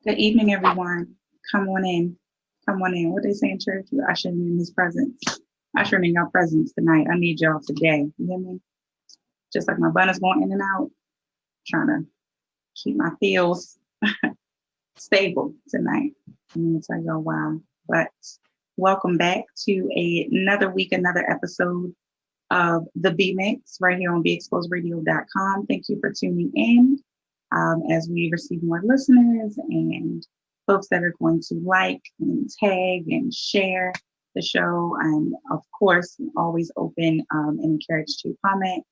Good evening, everyone. Come on in. Come on in. What they say in church? You ushering in his presence. Ushering in your presence tonight. I need y'all today. You hear me? Just like my bun is going in and out, trying to keep my feels stable tonight. I'm going to tell y'all why. But welcome back to another week, another episode of the B Mix right here on BExposedRadio.com. Thank you for tuning in as we receive more listeners and folks that are going to like and tag and share the show. And of course, always open and encouraged to comment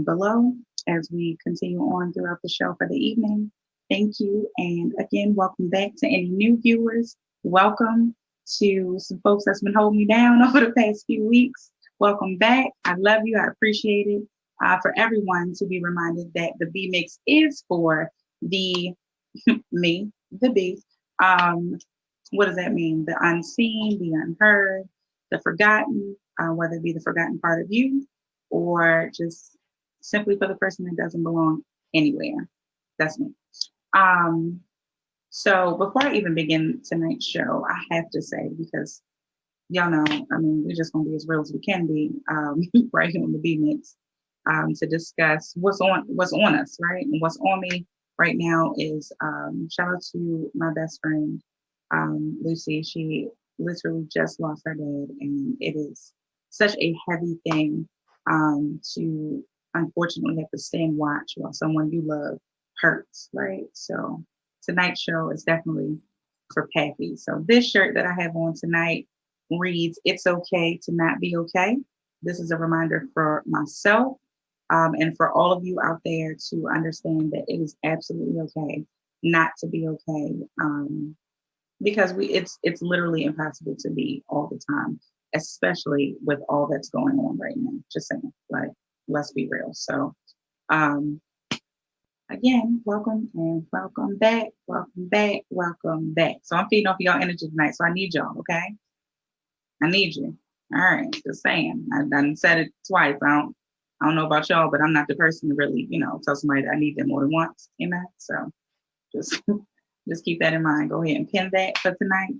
below as we continue on throughout the show for the evening. Thank you. And again, welcome back to any new viewers. Welcome to some folks that's been holding me down over the past few weeks. Welcome back. I love you. I appreciate it. For everyone to be reminded that the B Mix is for the me, the B. What does that mean? The unseen, the unheard, the forgotten, whether it be the forgotten part of you or just simply for the person that doesn't belong anywhere. That's me. Um, so before I even begin tonight's show, I have to say, because y'all know, I mean, we're just gonna be as real as we can be right here on the B Mix to discuss what's on us, right? And what's on me right now is shout out to my best friend Lucy. She literally just lost her dad, and it is such a heavy thing to unfortunately have to stay and watch while someone you love hurts, right? So tonight's show is definitely for Pappy. So this shirt that I have on tonight reads, "It's okay to not be okay." This is a reminder for myself and for all of you out there to understand that it is absolutely okay not to be okay, because it's literally impossible to be all the time, especially with all that's going on right now. Just saying, like, let's be real. So um, again, welcome and welcome back, welcome back, welcome back. So I'm feeding off y'all energy tonight, so I need y'all. Okay, I need you. All right, just saying. I done said it twice. I don't know about y'all, but I'm not the person to really, tell somebody that I need them more than once. Amen. So just just keep that in mind. Go ahead and pin that for tonight.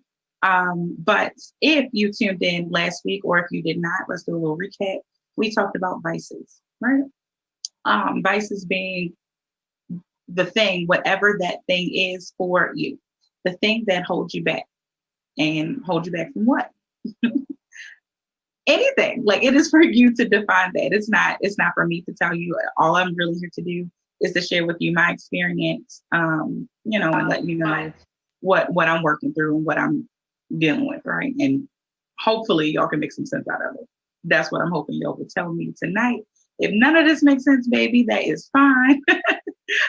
But if you tuned in last week, or if you did not, let's do a little recap. We talked about vices, right? Vices being the thing, whatever that thing is for you, the thing that holds you back, and hold you back from what? Anything. Like, it is for you to define that. It's not for me to tell you. All I'm really here to do is to share with you my experience, and let you know what I'm working through and what I'm dealing with, right? And hopefully y'all can make some sense out of it. That's what I'm hoping y'all will tell me tonight. If none of this makes sense, baby, that is fine.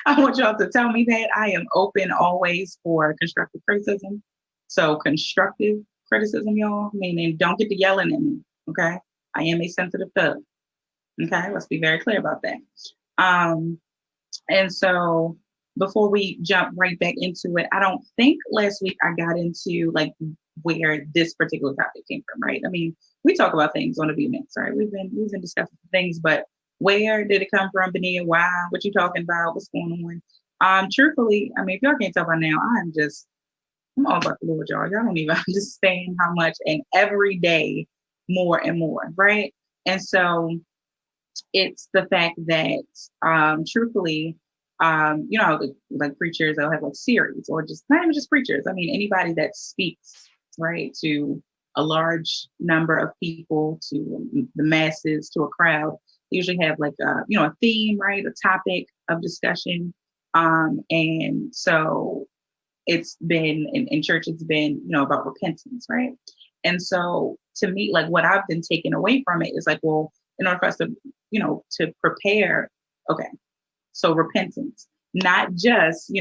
I want y'all to tell me that. I am open always for constructive criticism. So constructive criticism, y'all, meaning don't get to yelling at me. Okay. I am a sensitive thug. Okay. Let's be very clear about that. Um, and so before we jump right back into it, I don't think last week I got into like where this particular topic came from, right? I mean, we talk about things on the B-Mix, right? We've been discussing things, but where did it come from, Benia? Why? What you talking about? What's going on? Truthfully, I mean, if y'all can't tell by now, I'm all about the Lord, y'all. Y'all don't even understand how much, and every day more and more, right? And so it's the fact that, truthfully, like preachers, they'll have like series, or just not even just preachers. I mean, anybody that speaks, right, to a large number of people, to the masses, to a crowd, they usually have like a theme, right, a topic of discussion. And so it's been in church, it's been, about repentance, right? And so to me, like, what I've been taking away from it is like, well, in order for us to, to prepare, okay, so repentance, not just,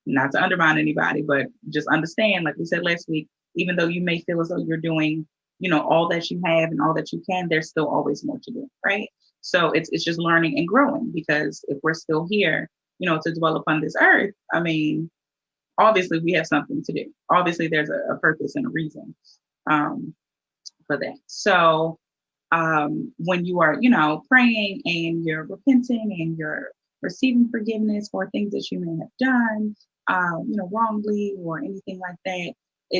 not to undermine anybody, but just understand, like we said last week, even though you may feel as though you're doing, all that you have and all that you can, there's still always more to do, right? So it's just learning and growing, because if we're still here, to dwell upon this earth, I mean, obviously we have something to do. Obviously there's a purpose and a reason um, for that. So when you are, praying and you're repenting and you're receiving forgiveness for things that you may have done, wrongly or anything like that.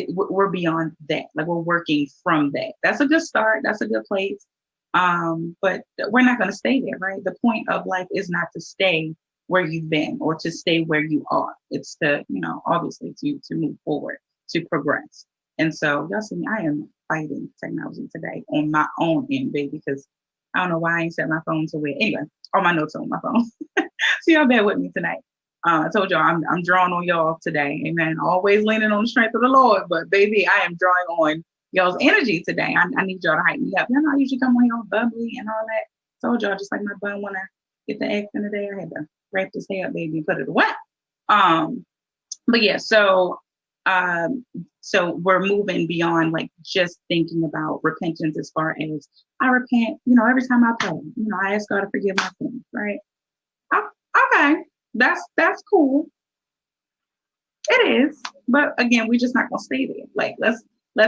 We're beyond that. Like we're working from that. That's a good start. That's a good place. But we're not going to stay there, right? The point of life is not to stay where you've been or to stay where you are. It's to, obviously to move forward, to progress. And so y'all see me, I am fighting technology today on my own end, baby, because I don't know why I ain't set my phone to where. Anyway, all my notes are on my phone. So y'all bear with me tonight. I told y'all I'm drawing on y'all today. Amen. Always leaning on the strength of the Lord. But baby, I am drawing on y'all's energy today. I need y'all to hype me up. Y'all know I usually come on here all bubbly and all that. Told y'all just like my bun when I get the accent today, I had to wrap this hair up, baby, and put it away. But yeah, so we're moving beyond like just thinking about repentance as far as I repent, every time I pray, I ask God to forgive my sins, right? Okay, that's cool. It is, but again, we're just not gonna stay there. Like let's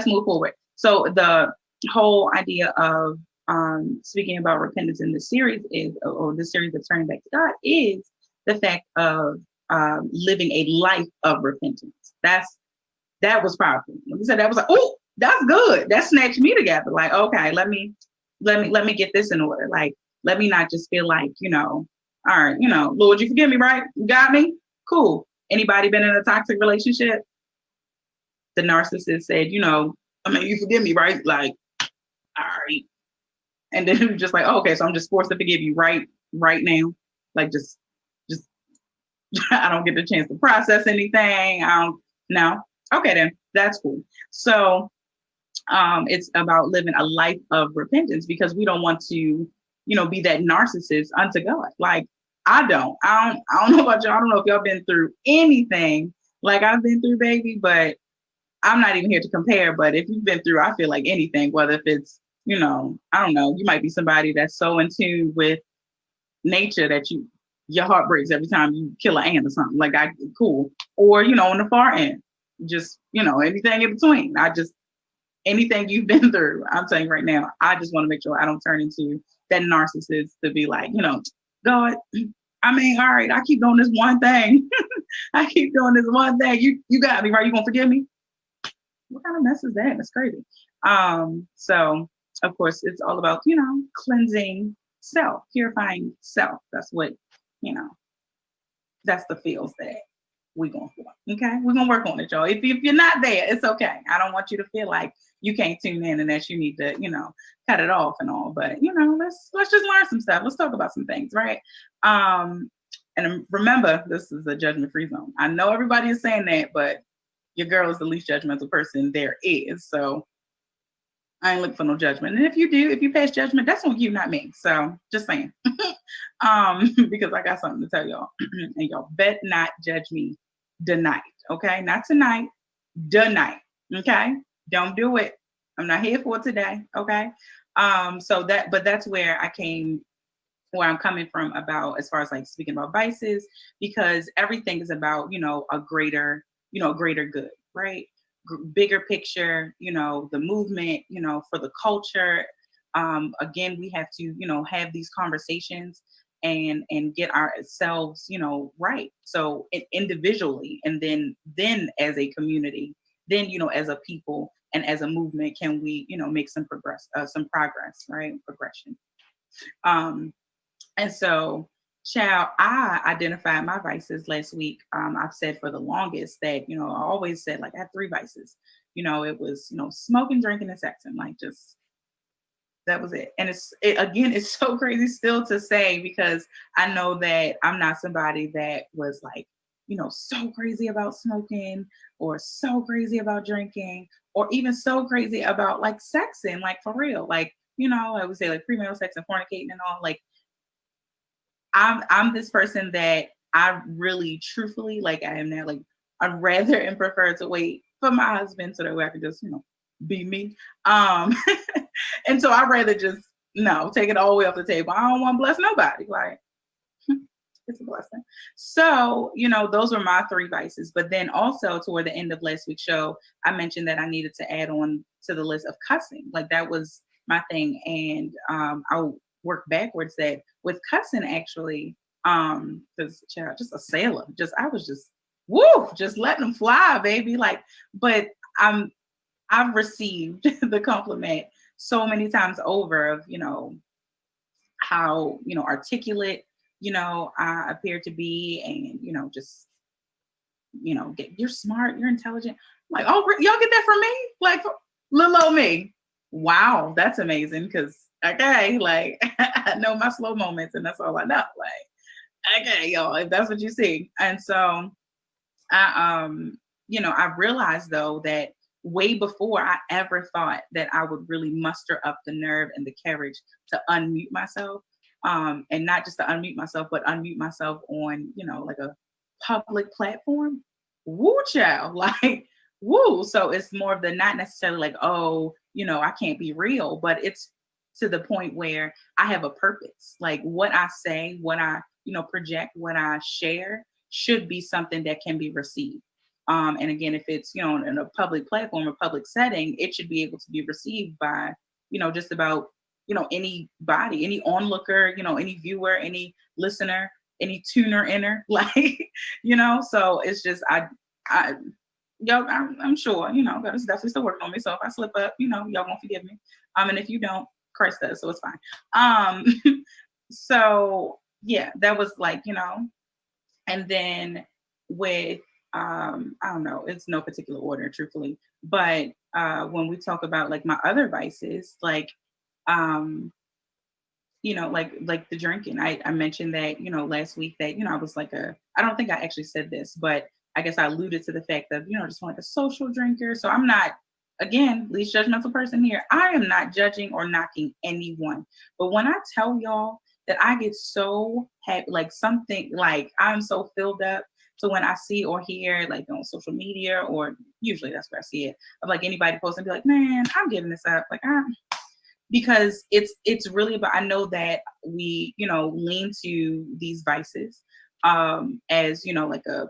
move forward. So the whole idea of speaking about repentance in this series is, or the series of turning back to God, is the fact of living a life of repentance. That was powerful. When said that was like, oh, that's good. That snatched me together. Like, okay, let me get this in order. Like, let me not just feel like, all right, Lord, you forgive me, right? You got me? Cool. Anybody been in a toxic relationship? The narcissist said, you forgive me, right? Like, all right. And then you're just like, oh, okay, so I'm just forced to forgive you right now. Like, just I don't get the chance to process anything. No. Okay, then that's cool. So it's about living a life of repentance, because we don't want to, be that narcissist unto God. Like I don't know about y'all. I don't know if y'all been through anything like I've been through, baby, but I'm not even here to compare. But if you've been through, I feel like anything, whether if it's, I don't know, you might be somebody that's so in tune with nature that your heart breaks every time you kill an ant or something. Like cool. Or, on the far end, just, anything in between. Anything you've been through, I'm saying right now, I just want to make sure I don't turn into that narcissist to be like, God, I mean, all right, I keep doing this one thing. I keep doing this one thing. You got me, right? You gonna forgive me? What kind of mess is that? That's crazy. So of course it's all about, cleansing self, purifying self. That's what, that's the feels that we're going for. Okay, we're gonna work on it, y'all. If you're not there, it's okay. I don't want you to feel like you can't tune in and that you need to, cut it off and all. But let's just learn some stuff. Let's talk about some things, right? And remember, this is a judgment-free zone. I know everybody is saying that, but your girl is the least judgmental person there is. So I ain't looking for no judgment. And if you pass judgment, that's on you, not me. So just saying. Because I got something to tell y'all. And y'all bet not judge me tonight. Okay? Not tonight. Tonight. Okay? Don't do it. I'm not here for it today. Okay? But that's where I'm coming from about, as far as like speaking about vices, because everything is about, a greater good, right? Bigger picture, the movement, for the culture. Again, we have to, have these conversations and get ourselves, right. So individually, and then as a community, then, as a people and as a movement, can we, make some progress, right? Progression. And so, child, I identified my vices last week. I've said for the longest that, I always said like I had 3 vices. It was, smoking, drinking, and sexing. Like just that was it. And it's so crazy still to say, because I know that I'm not somebody that was like, so crazy about smoking or so crazy about drinking or even so crazy about like sexing, like for real. Like, I would say like premarital sex and fornicating and all. Like I'm this person that I really truthfully, like I am now, like I'd rather and prefer to wait for my husband so that way I can just, be me. And so I'd rather just take it all the way off the table. I don't want to bless nobody. Like it's a blessing. So, those were my 3 vices. But then also toward the end of last week's show, I mentioned that I needed to add on to the list of cussing. Like that was my thing. And I'll work backwards that with cussing, actually, Because child, just a sailor. I was just woo, just letting them fly, baby. Like, but I'm I've received the compliment so many times over of, how, articulate, I appear to be, and, just, you're smart, you're intelligent. I'm like, oh, y'all get that from me? Like, little old me. Wow, that's amazing. Cause okay, like I know my slow moments and that's all I know. Like, okay, y'all, if that's what you see. And so I realized though that way before I ever thought that I would really muster up the nerve and the courage to unmute myself. And not just to unmute myself, but unmute myself on, like a public platform. Woo child. Like, woo. So it's more of the not necessarily like, oh, I can't be real, but it's to the point where I have a purpose. Like what I say, what I, project, what I share should be something that can be received. And again, if it's, in a public platform or public setting, it should be able to be received by, just about, anybody, any onlooker, any viewer, any listener, any tuner inner, like, so it's just, yo, I'm sure, God is definitely still working on me. So if I slip up, y'all gonna forgive me. And if you don't, Christ does, so it's fine. So yeah, that was like, and then with I don't know, it's no particular order, truthfully, but when we talk about like my other vices, like um like the drinking, I mentioned that, last week that, I was like I don't think I actually said this, but I guess I alluded to the fact of, just like a social drinker. So I'm not, again, least judgmental person here. I am not judging or knocking anyone, but when I tell y'all that I get so happy, like something, like I'm so filled up. So when I see or hear like on social media, or usually that's where I see it, of like anybody posting, be like, man, I'm giving this up. Like because it's really about, I know that we, lean to these vices as, like a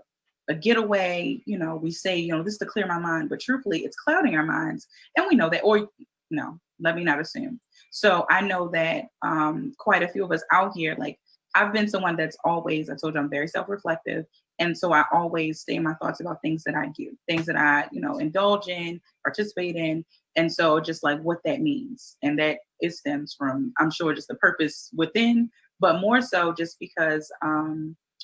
getaway, we say, this to clear my mind, but truthfully it's clouding our minds. And we know that, or no, let me not assume. So I know that quite a few of us out here, like I've been someone that's always, I told you I'm very self-reflective. And so I always stay in my thoughts about things that I do, things that I, indulge in, participate in. And so just like what that means. And that it stems from, I'm sure, just the purpose within, but more so just because,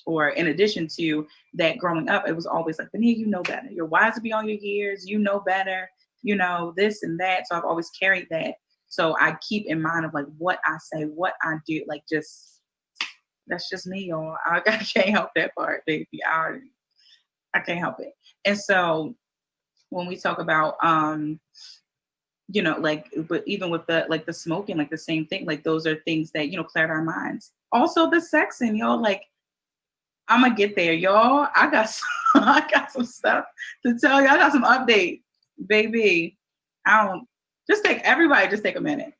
or in addition to that, growing up, it was always like, Benia, you know better. You're wise to be on your years, you know better, this and that. So I've always carried that. So I keep in mind of like what I say, what I do, like just, that's just me, y'all. I can't help that part, baby. I can't help it. And so when we talk about, like, but even with the, like the smoking, like the same thing, like those are things that, cleared our minds. Also the sexing, y'all, like, I'm gonna get there, y'all. I got I got some stuff to tell you. I got some updates, baby. I don't just take a minute.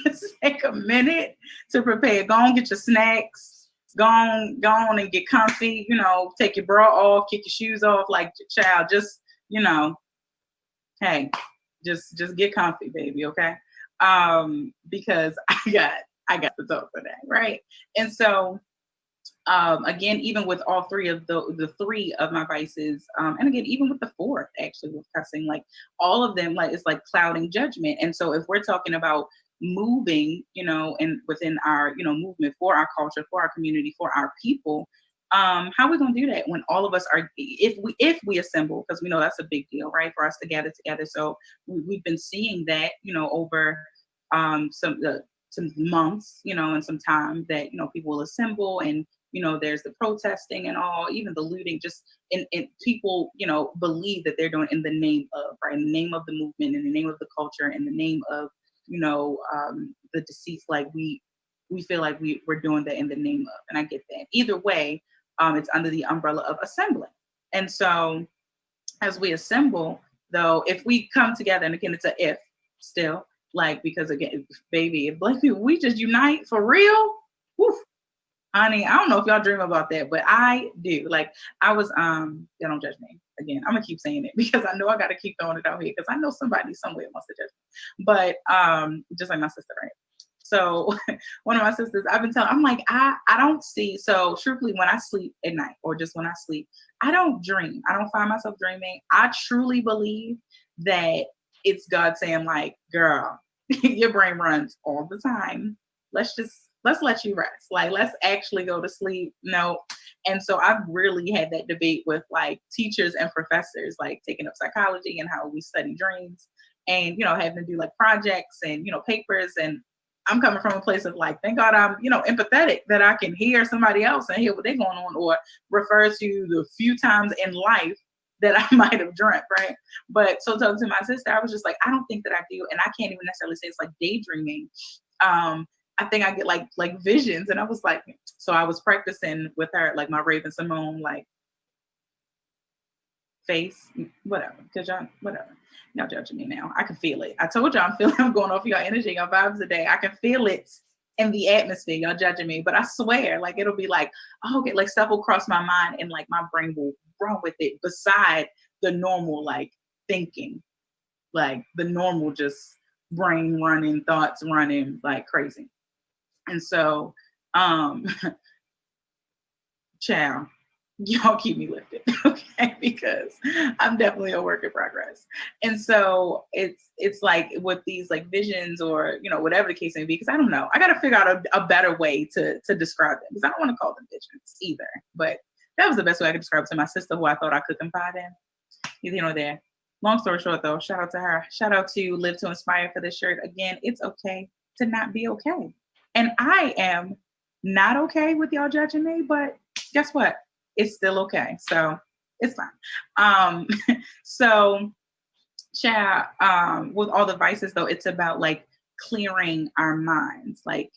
Just take a minute to prepare. Go on, get your snacks. Go on and get comfy. Take your bra off, kick your shoes off. Like, child, just hey, just get comfy, baby. Okay, because I got to talk for that, right? And so again, even with all three of the three of my vices, and again, even with the fourth, actually, with cussing, like all of them, like it's like clouding judgment. And so if we're talking about moving, and within our, movement for our culture, for our community, for our people, how are we gonna do that when all of us are, if we assemble, because we know that's a big deal, right, for us to gather together. So we've been seeing that, over some months, and some time that, people will assemble, and there's the protesting and all, even the looting, just in people, believe that they're doing in the name of, right, in the name of the movement, in the name of the culture, in the name of, the deceased. Like we feel like we're doing that in the name of, and I get that. Either way, it's under the umbrella of assembling. And so as we assemble, though, if we come together, and again, it's a if still, like, because again, baby, if Black people, we just unite for real, woof, honey, I don't know if y'all dream about that, but I do. Like I was, they don't judge me. Again, I'm gonna keep saying it because I know I gotta keep throwing it out here because I know somebody somewhere wants to judge me. But just like my sister, right? So one of my sisters, I've been telling, I'm like, I don't see. So truthfully, when I sleep at night or just when I sleep, I don't dream. I don't find myself dreaming. I truly believe that it's God saying like, girl, your brain runs all the time. Let's let you rest. Like, let's actually go to sleep. No. And so I've really had that debate with like teachers and professors, like taking up psychology and how we study dreams and, having to do like projects and, papers. And I'm coming from a place of like, thank God I'm, empathetic that I can hear somebody else and hear what they're going on or refer to the few times in life that I might have dreamt, right? But so talking to my sister, I was just like, I don't think that I do. And I can't even necessarily say it's like daydreaming. I think I get like visions. And I was like, so I was practicing with her, like my Raven Simone, like face, whatever, because y'all, whatever. Y'all judging me now. I can feel it. I told y'all I'm going off your energy, your vibes today. I can feel it in the atmosphere. Y'all judging me, but I swear, like it'll be like, oh, okay, like stuff will cross my mind and like my brain will run with it beside the normal like thinking, like the normal just brain running, thoughts running like crazy. And so, child, y'all keep me lifted, okay? Because I'm definitely a work in progress. And so it's like with these like visions or whatever the case may be, because I don't know. I gotta figure out a better way to describe them because I don't want to call them visions either. But that was the best way I could describe it to my sister who I thought I could confide in. There. Long story short though, shout out to her. Shout out to Live to Inspire for this shirt. Again, it's okay to not be okay. And I am not okay with y'all judging me, but guess what? It's still okay. So it's fine. So with all the vices though, it's about like clearing our minds. Like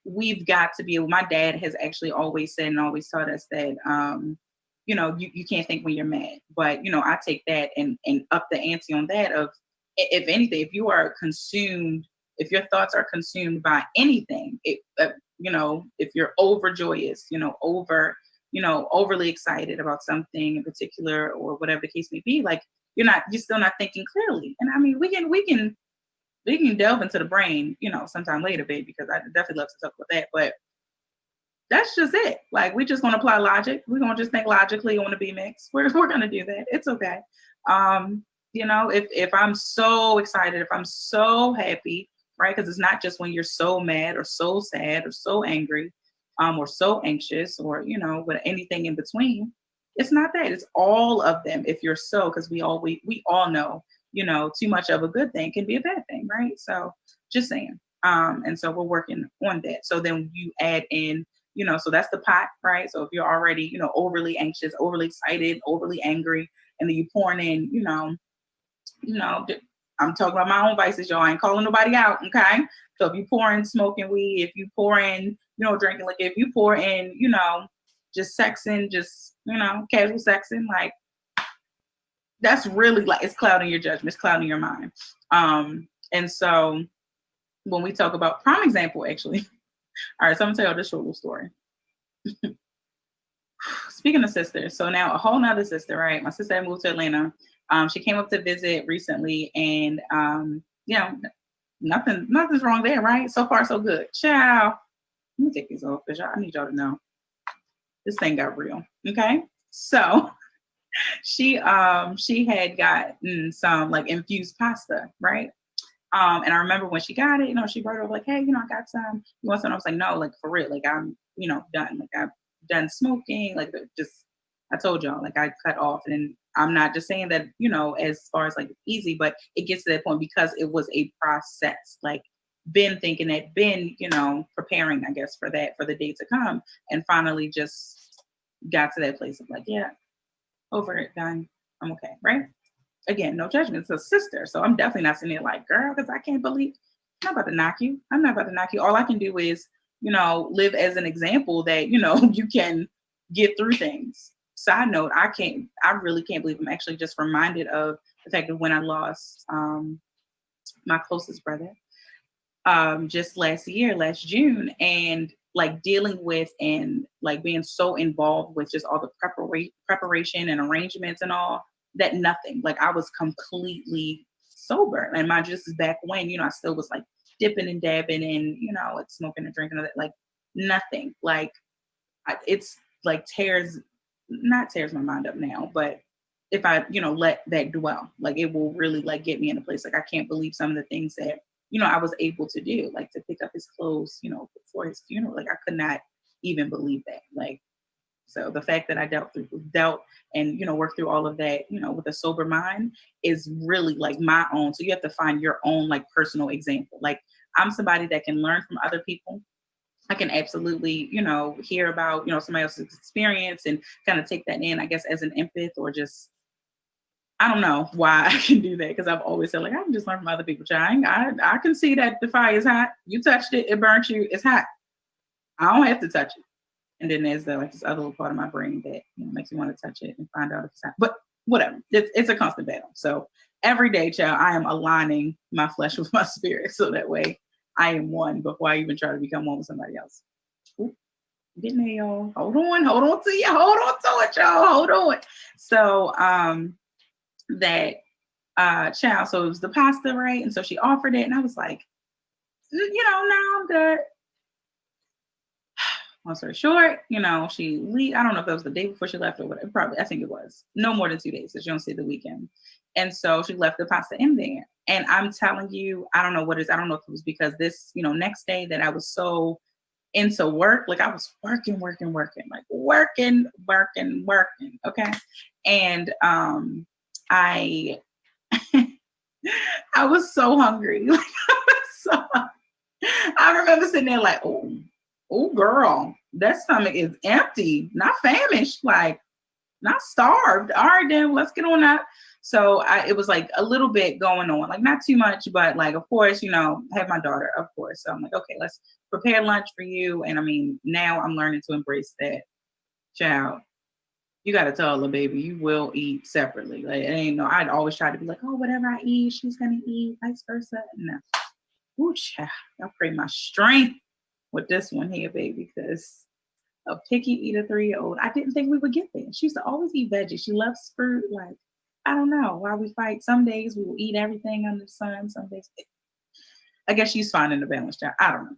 we've got to be able, my dad has actually always said and always taught us that you can't think when you're mad. But I take that and up the ante on that of, if anything, if you are consumed, if your thoughts are consumed by anything, if you're overjoyous, overly excited about something in particular or whatever the case may be, like you're still not thinking clearly. And I mean, we can delve into the brain, sometime later, babe, because I definitely love to talk about that. But that's just it. Like we're just gonna apply logic. We're gonna just think logically on the B mix. We're gonna do that. It's okay. If I'm so excited, if I'm so happy, right? Because it's not just when you're so mad or so sad or so angry, or so anxious or with anything in between. It's not that. It's all of them. If you're because we all know, too much of a good thing can be a bad thing, right? So just saying. And so we're working on that. So then you add in, so that's the pot, right? So if you're already, overly anxious, overly excited, overly angry, and then you pouring in, I'm talking about my own vices, y'all. I ain't calling nobody out, okay? So if you pour in smoking weed, if you pour in, drinking, like if you pour in, just sexing, just, casual sexing, like that's really like, it's clouding your judgment, it's clouding your mind. And so when we talk about prime example, actually, all right, so I'm gonna tell you this short little story. Speaking of sisters, so now a whole nother sister, right? My sister moved to Atlanta. She came up to visit recently, and nothing's wrong there, right? So far, so good. Ciao. Let me take these off because I need y'all to know this thing got real. Okay, so she had gotten some like infused pasta, right? And I remember when she got it, she brought it over like, hey, I got some. You want some? I was like, no, like for real, like I'm, done. Like I've done smoking. Like just, I told y'all, like I cut off, and I'm not just saying that, as far as like easy, but it gets to that point because it was a process. Like been thinking that, been, preparing, I guess, for that, for the day to come, and finally just got to that place of like, yeah, over it, done. I'm okay, right? Again, no judgment. It's a sister. So I'm definitely not sitting there like, girl, because I can't believe I'm not about to knock you. I'm not about to knock you. All I can do is, live as an example that, you can get through things. Side note, I really can't believe I'm actually just reminded of the fact that when I lost my closest brother just last June, and like dealing with and like being so involved with just all the preparation and arrangements and all that, nothing, like I was completely sober. And mind you, this is back when, I still was like dipping and dabbing and, it's smoking and drinking, like nothing. Like it's like not tears my mind up now, but if I, let that dwell, like it will really like get me in a place. Like I can't believe some of the things that, I was able to do, like to pick up his clothes, before his funeral. Like I could not even believe that. Like, so the fact that I dealt and, worked through all of that, with a sober mind is really like my own. So you have to find your own like personal example. Like I'm somebody that can learn from other people. I can absolutely, hear about, somebody else's experience and kind of take that in, I guess, as an empath, or just, I don't know why I can do that. Cause I've always said like, I can just learn from other people. I can see that the fire is hot. You touched it. It burnt you. It's hot. I don't have to touch it. And then there's like this other little part of my brain that makes me want to touch it and find out if it's hot. But whatever. It's a constant battle. So every day, child, I am aligning my flesh with my spirit. So that way I am one before I even try to become one with somebody else. Ooh, getting there, y'all. Hold on to you. Hold on to it, y'all. Hold on. So that child, so it was the pasta, right? And so she offered it, and I was like, no, I'm good. Long story short, she I don't know if that was the day before she left or whatever. Probably, I think it was no more than 2 days, because you don't see the weekend. And so she left the pasta in there. And I'm telling you, I don't know what it is. I don't know if it was because this, next day that I was so into work, like I was working, like working. Okay. And I I was so hungry. Like I remember sitting there like, oh girl, that stomach is empty, not famished, like not starved. All right, then let's get on that. So it was like a little bit going on, like not too much, but like, of course, I have my daughter, of course. So I'm like, okay, let's prepare lunch for you. And I mean, now I'm learning to embrace that. Child, you got to tell the baby you will eat separately. Like, it ain't no, I'd always try to be like, oh, whatever I eat, she's going to eat, vice versa. No. Ooh, child, I pray my strength with this one here, baby, because a picky eater 3-year-old, I didn't think we would get there. She used to always eat veggies. She loves fruit. Like, I don't know why we fight. Some days we will eat everything under the sun. Some days, I guess she's finding the balance, child. I don't know.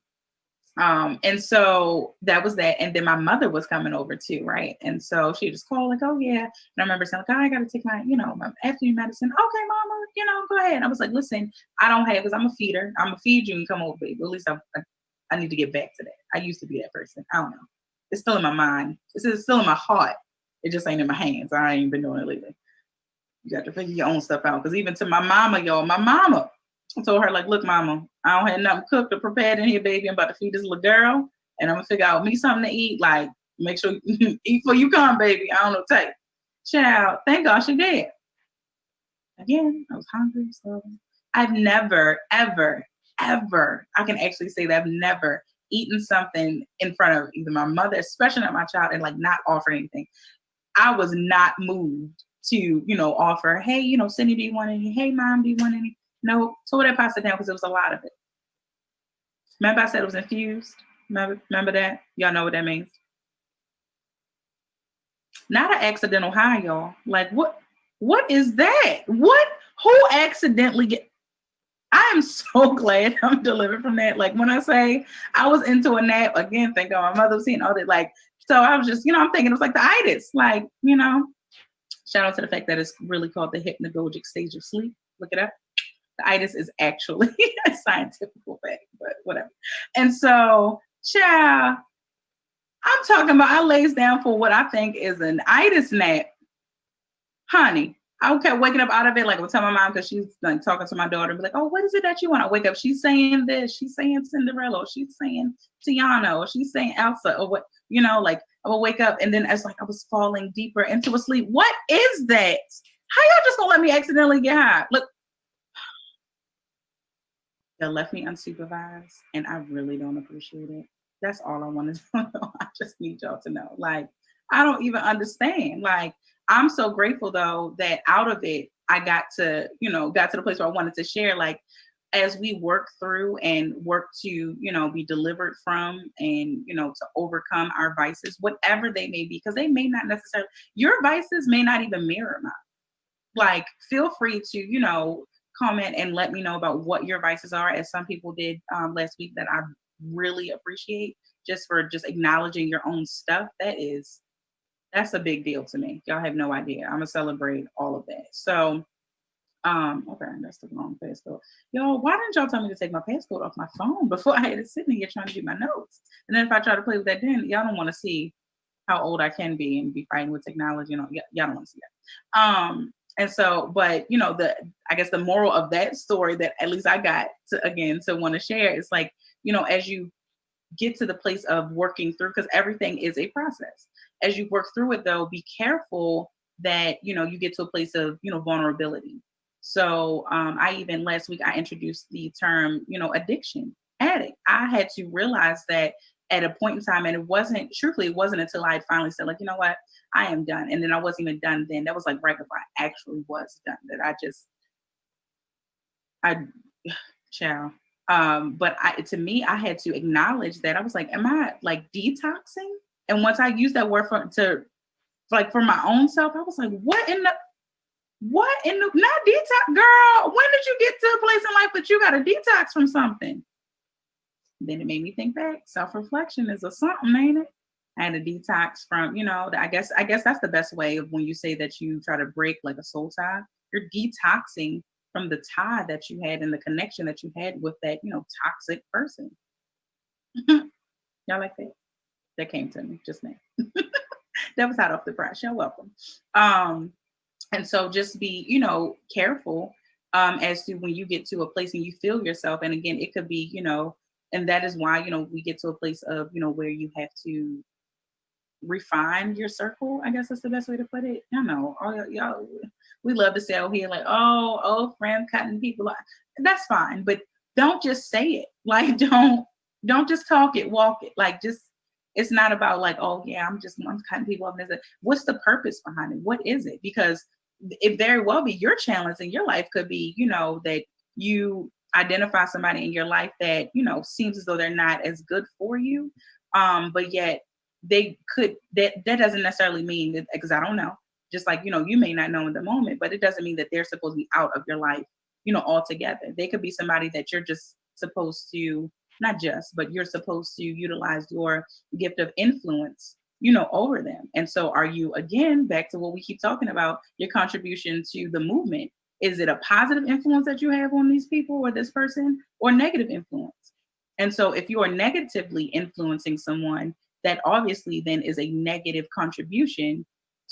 And so that was that. And then my mother was coming over too, right? And so she just called like, oh yeah. And I remember saying like, oh, I got to take my, my afternoon medicine. Okay, mama, go ahead. And I was like, listen, I don't have, because I'm a feeder. I'm gonna feed you and come over, baby. At least I need to get back to that. I used to be that person. I don't know. It's still in my mind. It's still in my heart. It just ain't in my hands. I ain't been doing it lately. You got to figure your own stuff out. Because even to my mama, y'all, I told her, like, look, mama, I don't have nothing cooked or prepared in here, baby. I'm about to feed this little girl. And I'm going to figure out me something to eat. Like, make sure you eat before you come, baby. I don't know, take. Child, thank God she did. Again, I was hungry. So I've never, ever, I can actually say that I've never eaten something in front of either my mother, especially not my child, and like not offer anything. I was not moved to, offer, hey, Cindy, do you want any? Hey, mom, do you want any? No, tore that pasta down because it was a lot of it. Remember I said it was infused? Remember that? Y'all know what that means? Not an accidental high, y'all. Like what is that? Who accidentally I am so glad I'm delivered from that. Like when I say I was into a nap, again, thank God my mother was seeing all that. Like, so I was just, I'm thinking it was like the itis. Like, shout out to the fact that it's really called the hypnagogic stage of sleep. Look it up. The itis is actually a scientific fact, but whatever. And so, child, I'm talking about I lays down for what I think is an itis nap. Honey, I kept waking up out of it. Like I would tell my mom, because she's like talking to my daughter, and be like, oh, what is it that you want? I wake up, she's saying this, she's saying Cinderella, or she's saying Tiana, or she's saying Elsa, or what, like I would wake up and then it's like I was falling deeper into a sleep. What is that? How y'all just gonna let me accidentally get high? Look, they left me unsupervised and I really don't appreciate it. That's all I want to know. I just need y'all to know. Like, I don't even understand. Like, I'm so grateful though that out of it, I got to the place where I wanted to share, like, as we work through and work to, be delivered from and, to overcome our vices, whatever they may be, because they may not your vices may not even mirror mine. Like, feel free to, comment and let me know about what your vices are, as some people did last week that I really appreciate, just for just acknowledging your own stuff. That's a big deal to me. Y'all have no idea. I'm gonna celebrate all of that. So okay, that's the wrong passcode. Yo, why didn't y'all tell me to take my passcode off my phone before I had it sitting here trying to do my notes? And then if I try to play with that, then y'all don't want to see how old I can be and be fighting with technology. Y'all don't want to see that. And so, but I guess the moral of that story that at least I got to want to share is like, as you get to the place of working through, because everything is a process. As you work through it, though, be careful that you get to a place of vulnerability. So I even last week I introduced the term addiction, addict. I had to realize that at a point in time, and it wasn't until I finally said, like, you know what, I am done. And then I wasn't even done then. That was like right before I actually was done. That I child. But to me, I had to acknowledge that. I was like, am I like detoxing? And once I used that word for my own self, I was like, what in the not detox, girl? When did you get to a place in life that you got to detox from something? Then it made me think back. Self-reflection is a something, ain't it? I had to detox from, I guess that's the best way of when you say that you try to break like a soul tie. You're detoxing from the tie that you had and the connection that you had with that, toxic person. Y'all like that? That came to me just now. That was hot off the press. You're welcome. And so just be, careful as to when you get to a place and you feel yourself. And again, it could be, and that is why, we get to a place of, where you have to refine your circle. I guess that's the best way to put it. All y'all, we love to say out here like, oh, friend cutting people off. That's fine, but don't just say it. Like, don't just talk it, walk it. Like, just, it's not about like, oh yeah, I'm cutting people off. What's the purpose behind it? What is it? Because it very well be your challenge in your life could be, that you identify somebody in your life that, seems as though they're not as good for you. But yet they could, that doesn't necessarily mean that, because I don't know, just like, you may not know in the moment, but it doesn't mean that they're supposed to be out of your life, altogether. They could be somebody that you're just supposed to, not just, but you're supposed to utilize your gift of influence, over them. And so are you, again, back to what we keep talking about, your contribution to the movement? Is it a positive influence that you have on these people or this person, or negative influence? And so if you are negatively influencing someone, that obviously then is a negative contribution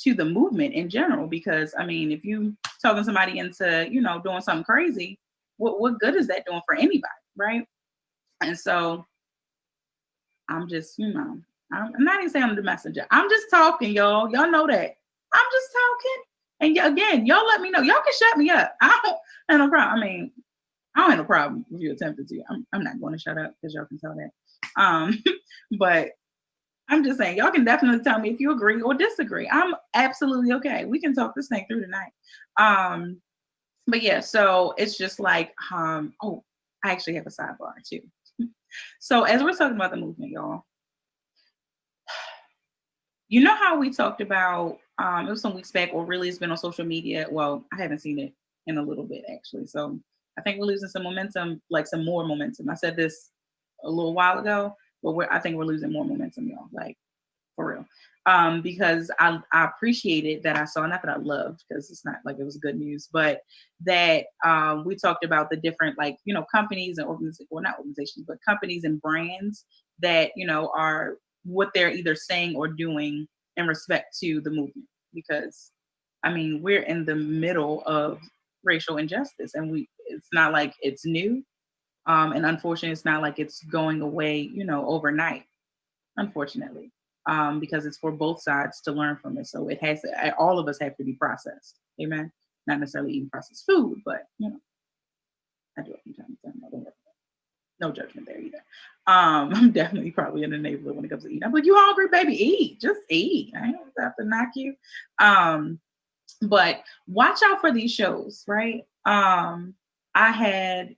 to the movement in general. Because I mean, if you talking somebody into, doing something crazy, what good is that doing for anybody, right? And so I'm just, I'm not even saying I'm the messenger. I'm just talking, y'all. Y'all know that. I'm just talking. And again, y'all let me know. Y'all can shut me up. I don't have no problem. I mean, I don't have no problem if you attempted to. I'm not going to shut up because y'all can tell that. But I'm just saying, y'all can definitely tell me if you agree or disagree. I'm absolutely okay. We can talk this thing through tonight. But yeah, so it's just like, I actually have a sidebar too. So as we're talking about the movement, y'all, you know how we talked about, it was some weeks back, or really it's been on social media. Well, I haven't seen it in a little bit actually. So I think we're losing some momentum, like some more momentum. I said this a little while ago, but I think we're losing more momentum, y'all, like for real. Because I appreciated that I saw, not that I loved, because it's not like it was good news, but that we talked about the different, like, companies and organizations, well, not organizations, but companies and brands that, are what they're either saying or doing in respect to the movement. Because, I mean, we're in the middle of racial injustice, and it's not like it's new. And unfortunately, it's not like it's going away, overnight, unfortunately. Because it's for both sides to learn from it. So it has to, all of us have to be processed. Amen. Not necessarily eating processed food, but I do it from time to time. No judgment there either. I'm definitely probably in the neighborhood when it comes to eating. I'm like, you hungry, baby? Eat. Just eat. I don't have to knock you. But watch out for these shows, right? So I had,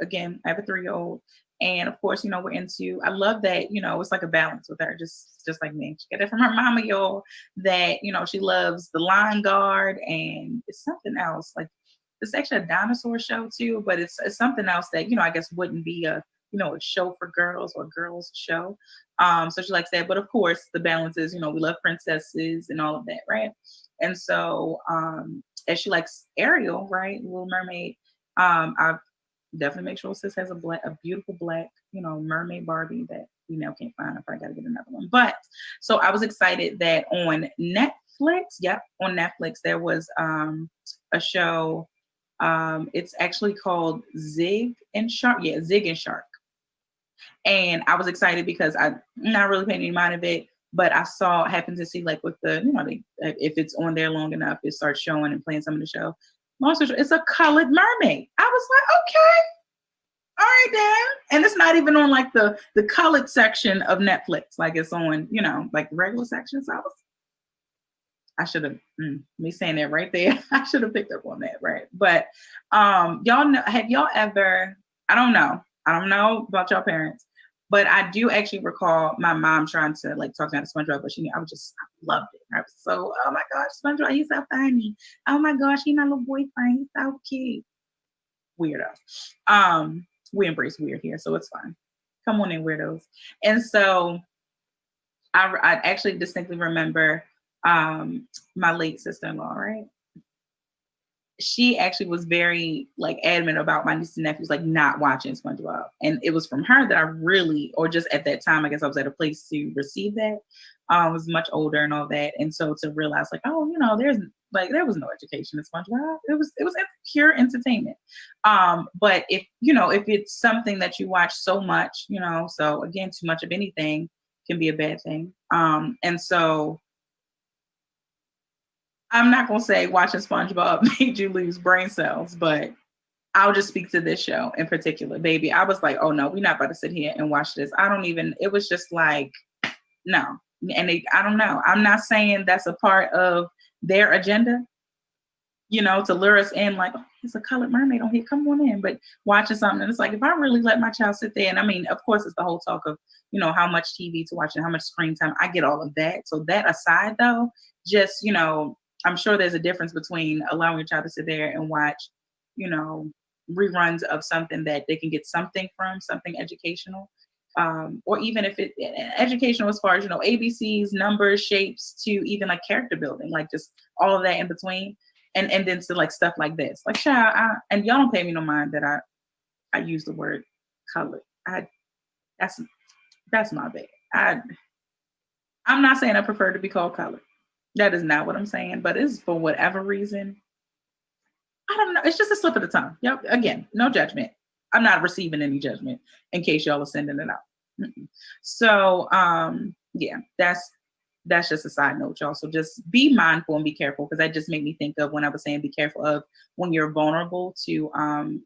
again, I have a 3-year-old, And of course, we're into, I love that, it's like a balance with her, just like me. She got it from her mama, y'all, that, she loves The Lion Guard, and it's something else. Like, it's actually a dinosaur show too, but it's something else that, I guess wouldn't be a show for girls or girls show. So she likes that. But of course, the balance is, we love princesses and all of that, right? And so, as she likes Ariel, right, Little Mermaid, I've definitely make sure sis has a beautiful black, mermaid Barbie that we now can't find. I probably gotta get another one. But so I was excited that on Netflix, there was a show. It's actually called Zig and Shark. Yeah, Zig and Shark. And I was excited because I'm not really paying any mind of it, but I happened to see like with the, if it's on there long enough, it starts showing and playing some of the show. It's a colored mermaid. I was like, okay, all right, then. And it's not even on like the colored section of Netflix. Like it's on, like regular section. So I should have, me saying that right there, I should have picked up on that, right? But y'all know, have y'all ever, I don't know about y'all parents, but I do actually recall my mom trying to like talk down to SpongeBob, but I loved it. I was so, oh my gosh, SpongeBob, he's so funny. Oh my gosh, he's my little boyfriend. He's so cute. Weirdo. We embrace weird here, so it's fine. Come on in, weirdos. And so I actually distinctly remember my late sister-in-law, right? She actually was very like adamant about my nieces and nephews like not watching SpongeBob. And it was from her that I really, or just at that time, I guess I was at a place to receive that. I was much older and all that. And so to realize like, oh, there was no education in SpongeBob. It was pure entertainment. But if it's something that you watch so much, so again, too much of anything can be a bad thing. And so I'm not going to say watching SpongeBob made you lose brain cells, but I'll just speak to this show in particular, baby. I was like, oh no, we're not about to sit here and watch this. It was just like, no. And I don't know. I'm not saying that's a part of their agenda, to lure us in like, oh, it's a colored mermaid on here. Come on in. But watching something, and it's like, if I really let my child sit there, and I mean, of course, it's the whole talk of, how much TV to watch and how much screen time. I get all of that. So that aside though, just, I'm sure there's a difference between allowing your child to sit there and watch, reruns of something that they can get something from, something educational, or even if it educational as far as, ABCs, numbers, shapes, to even like character building, like just all of that in between. And then to like stuff like this, like, child, and y'all don't pay me no mind that I use the word colored. That's my bad. I'm not saying I prefer to be called colored. That is not what I'm saying, but it's for whatever reason. I don't know. It's just a slip of the tongue. Yep. Again, no judgment. I'm not receiving any judgment in case y'all are sending it out. So, yeah, that's just a side note, y'all. So just be mindful and be careful, because that just made me think of when I was saying be careful of when you're vulnerable to,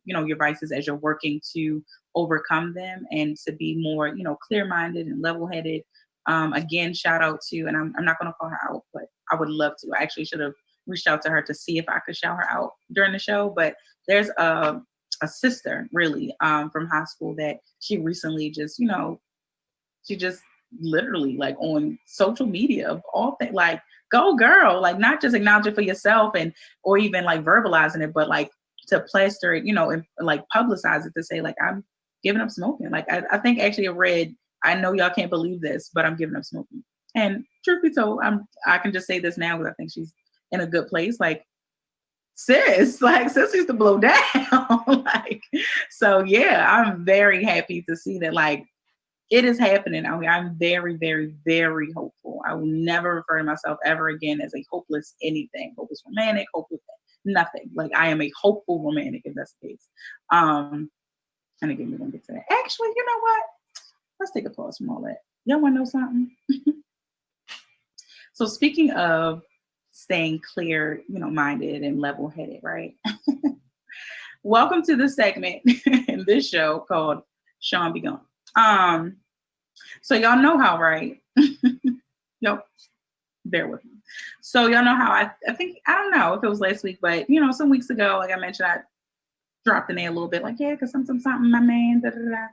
your vices as you're working to overcome them, and to be more, clear-minded and level-headed. Again, shout out to, and I'm not going to call her out, but I would love to. I actually should have reached out to her to see if I could shout her out during the show. But there's a sister, really, from high school that she recently just, she just literally like on social media of all things, like, go girl, like not just acknowledge it for yourself or even like verbalizing it, but like to plaster it, and like publicize it to say like, I'm giving up smoking. Like I think actually I read, I know y'all can't believe this, but I'm giving up smoking. And truth be told, I can just say this now because I think she's in a good place. Like, sis used to blow down. Like, so yeah, I'm very happy to see that like it is happening out here. I'm very, very, very hopeful. I will never refer to myself ever again as a hopeless anything, hopeless romantic, hopeless nothing. Like, I am a hopeful romantic if that's the case. And again, we're gonna get to that. Actually, you know what? Let's take a pause from all that. Y'all want to know something? So speaking of staying clear, minded and level-headed, right? Welcome to the segment in this show called Sean Be Gone. So y'all know how, right? Y'all bear with me. So y'all know how I think, I don't know if it was last week, but some weeks ago, like I mentioned, I dropped in there a little bit, like, yeah, because something, my man, da da da.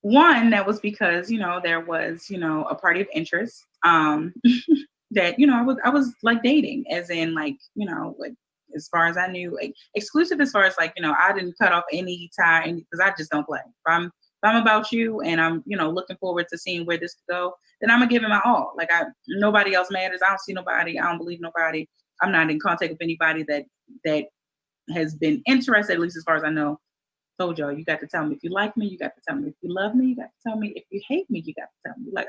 One, that was because, there was, a party of interest. That, I was like dating, as in like, like as far as I knew, like exclusive as far as like, I didn't cut off any tie because I just don't play. If I'm about you and I'm, looking forward to seeing where this could go, then I'm gonna give it my all. Like nobody else matters. I don't see nobody, I don't believe nobody. I'm not in contact with anybody that has been interested, at least as far as I know. Told y'all, you got to tell me if you like me, you got to tell me if you love me, you got to tell me if you hate me, you got to tell me. Like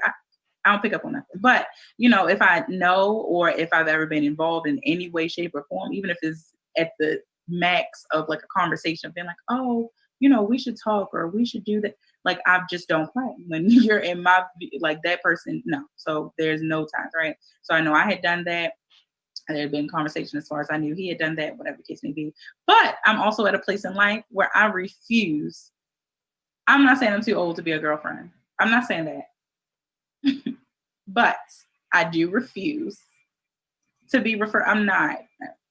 I don't pick up on nothing. But if I know or if I've ever been involved in any way, shape, or form, even if it's at the max of like a conversation, being like, oh, we should talk or we should do that. Like I just don't play when you're in my like that person. No, so there's no times, right? So I know I had done that. There had been conversation as far as I knew he had done that, whatever the case may be. But I'm also at a place in life where I refuse. I'm not saying I'm too old to be a girlfriend. I'm not saying that. But I do refuse to be referred. I'm not.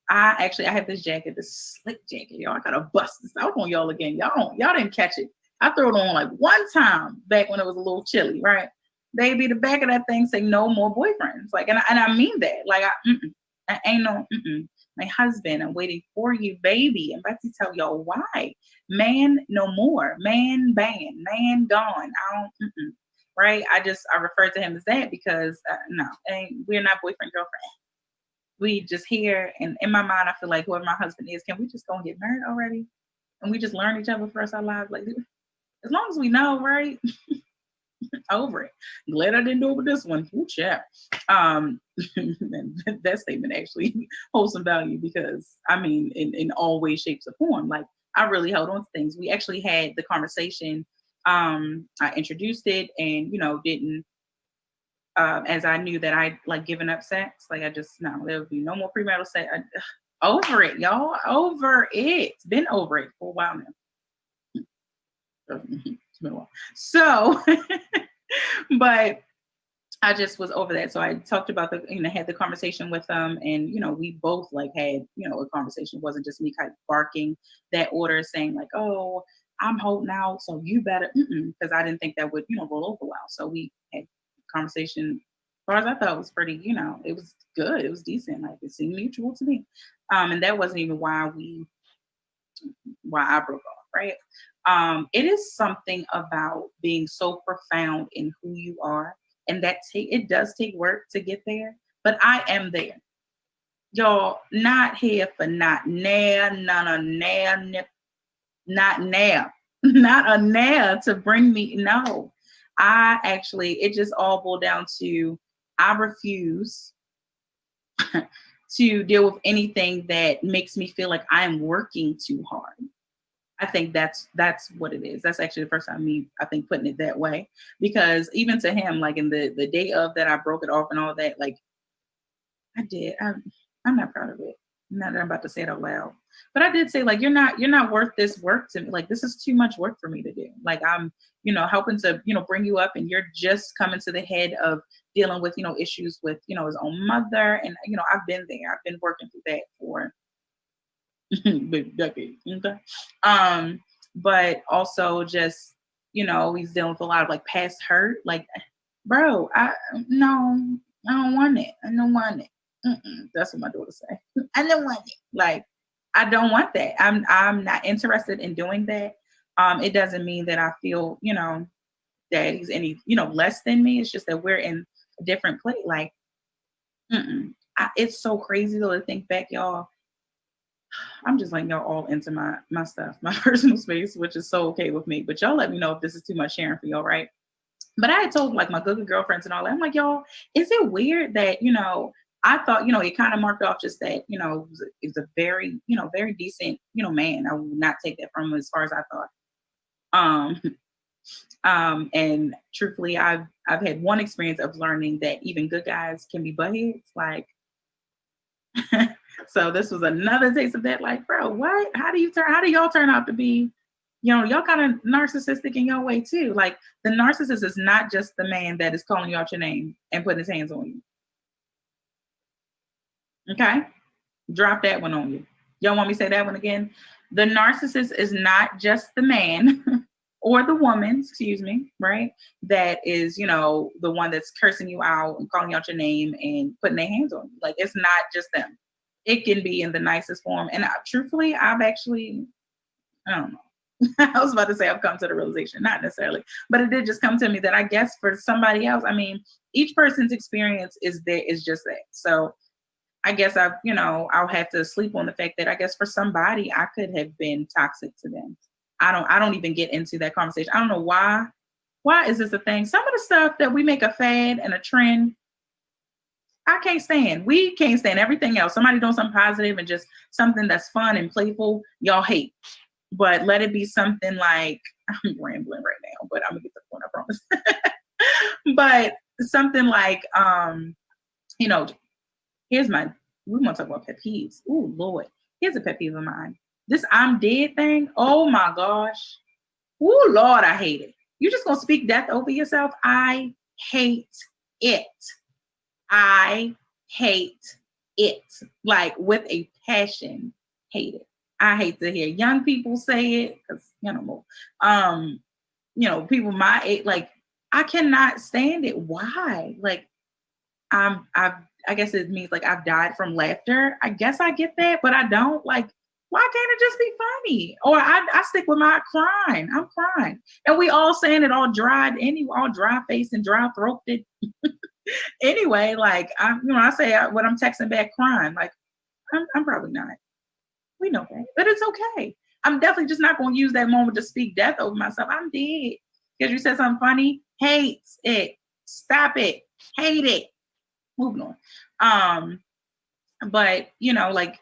I have this jacket, this slick jacket, y'all. I gotta bust this out on y'all again. Y'all didn't catch it. I threw it on like one time back when it was a little chilly, right? Baby, the back of that thing say no more boyfriends. Like, and I mean that. Like, I ain't no. My husband, I'm waiting for you, baby. I'm about to tell y'all why. Man, no more. Man, banned. Man, gone. I don't. Right? I refer to him as that because no, we're not boyfriend girlfriend. We just here, and in my mind, I feel like whoever my husband is, can we just go and get married already? And we just learn each other for us our lives, like as long as we know, right? Over it. Glad I didn't do it with this one. Ooh, yeah. That statement actually holds some value because I mean, in all ways, shapes, or form, like I really held on to things. We actually had the conversation. I introduced it, and didn't. As I knew that I like giving up sex, like I just no, there would be no more premarital sex. Over it, y'all. Over it. Been over it for a while now. It's been a while. So, but I just was over that. So I talked about had the conversation with them, and we both like had a conversation. It wasn't just me kind of barking that order, saying like, "Oh, I'm holding out, so you better," because I didn't think that would roll over well. So we had conversation. As far as I thought was pretty, it was good. It was decent. Like it seemed mutual to me, and that wasn't even why I broke off, right? It is something about being so profound in who you are, and it does take work to get there, but I am there. Y'all, not here for not now, not a now, not now, not a now to bring me. No, it just all boiled down to I refuse to deal with anything that makes me feel like I am working too hard. I think that's what it is. That's actually the first time I think putting it that way, because even to him, like in the day of that I broke it off and all that, like I did. I'm not proud of it. Now that I'm about to say it out loud, but I did say like you're not worth this work to me. Like this is too much work for me to do. Like I'm helping to bring you up, and you're just coming to the head of dealing with issues with his own mother, and I've been there. I've been working through that for decades. Okay. But also just he's dealing with a lot of like past hurt. Like, bro, no, I don't want it. I don't want it. That's what my daughter say. I don't want it. Like, I don't want that. I'm not interested in doing that. It doesn't mean that I feel that he's any less than me. It's just that we're in a different place. Like, it's so crazy though to think back, y'all. I'm just letting y'all all into my stuff, my personal space, which is so okay with me. But y'all let me know if this is too much sharing for y'all, right? But I had told like my good girlfriends and all that. I'm like, y'all, is it weird that I thought it kind of marked off just that it was a very very decent man. I will not take that from him as far as I thought. And truthfully, I've had one experience of learning that even good guys can be buttheads. Like. So this was another taste of that. Like, bro, what? How do y'all turn out to be? Y'all kind of narcissistic in your way too. Like the narcissist is not just the man that is calling you out your name and putting his hands on you. Okay, drop that one on you. Y'all want me to say that one again? The narcissist is not just the man or the woman, excuse me, right? That is, the one that's cursing you out and calling out your name and putting their hands on you. Like, it's not just them. It can be in the nicest form. And truthfully, I've actually, I don't know. I was about to say I've come to the realization, not necessarily, but it did just come to me that I guess for somebody else, I mean, each person's experience is just that. So I guess I'll have to sleep on the fact that I guess for somebody I could have been toxic to them. I don't even get into that conversation. I don't know why. Why is this a thing? Some of the stuff that we make a fad and a trend, I can't stand. We can't stand everything else. Somebody doing something positive and just something that's fun and playful, y'all hate. But let it be something like, I'm rambling right now, but I'm gonna get to the point, I promise. But something like, you know, here's we want to talk about pet peeves. Oh Lord, here's a pet peeve of mine. This I'm dead thing. Oh my gosh. Oh Lord, I hate it. You just gonna speak death over yourself? I hate it. I hate it. Like with a passion, hate it. I hate to hear young people say it because people my age, like I cannot stand it. Why? Like I guess it means like I've died from laughter. I guess I get that, but I don't like. Why can't it just be funny? Or I stick with my crying. I'm crying, and we all saying it all dried, all dry faced and dry throated. Anyway, like I say when I'm texting back crying, like I'm probably not. We know that, but it's okay. I'm definitely just not going to use that moment to speak death over myself. I'm dead because you said something funny. Hate it. Stop it. Hate it. Moving on. But like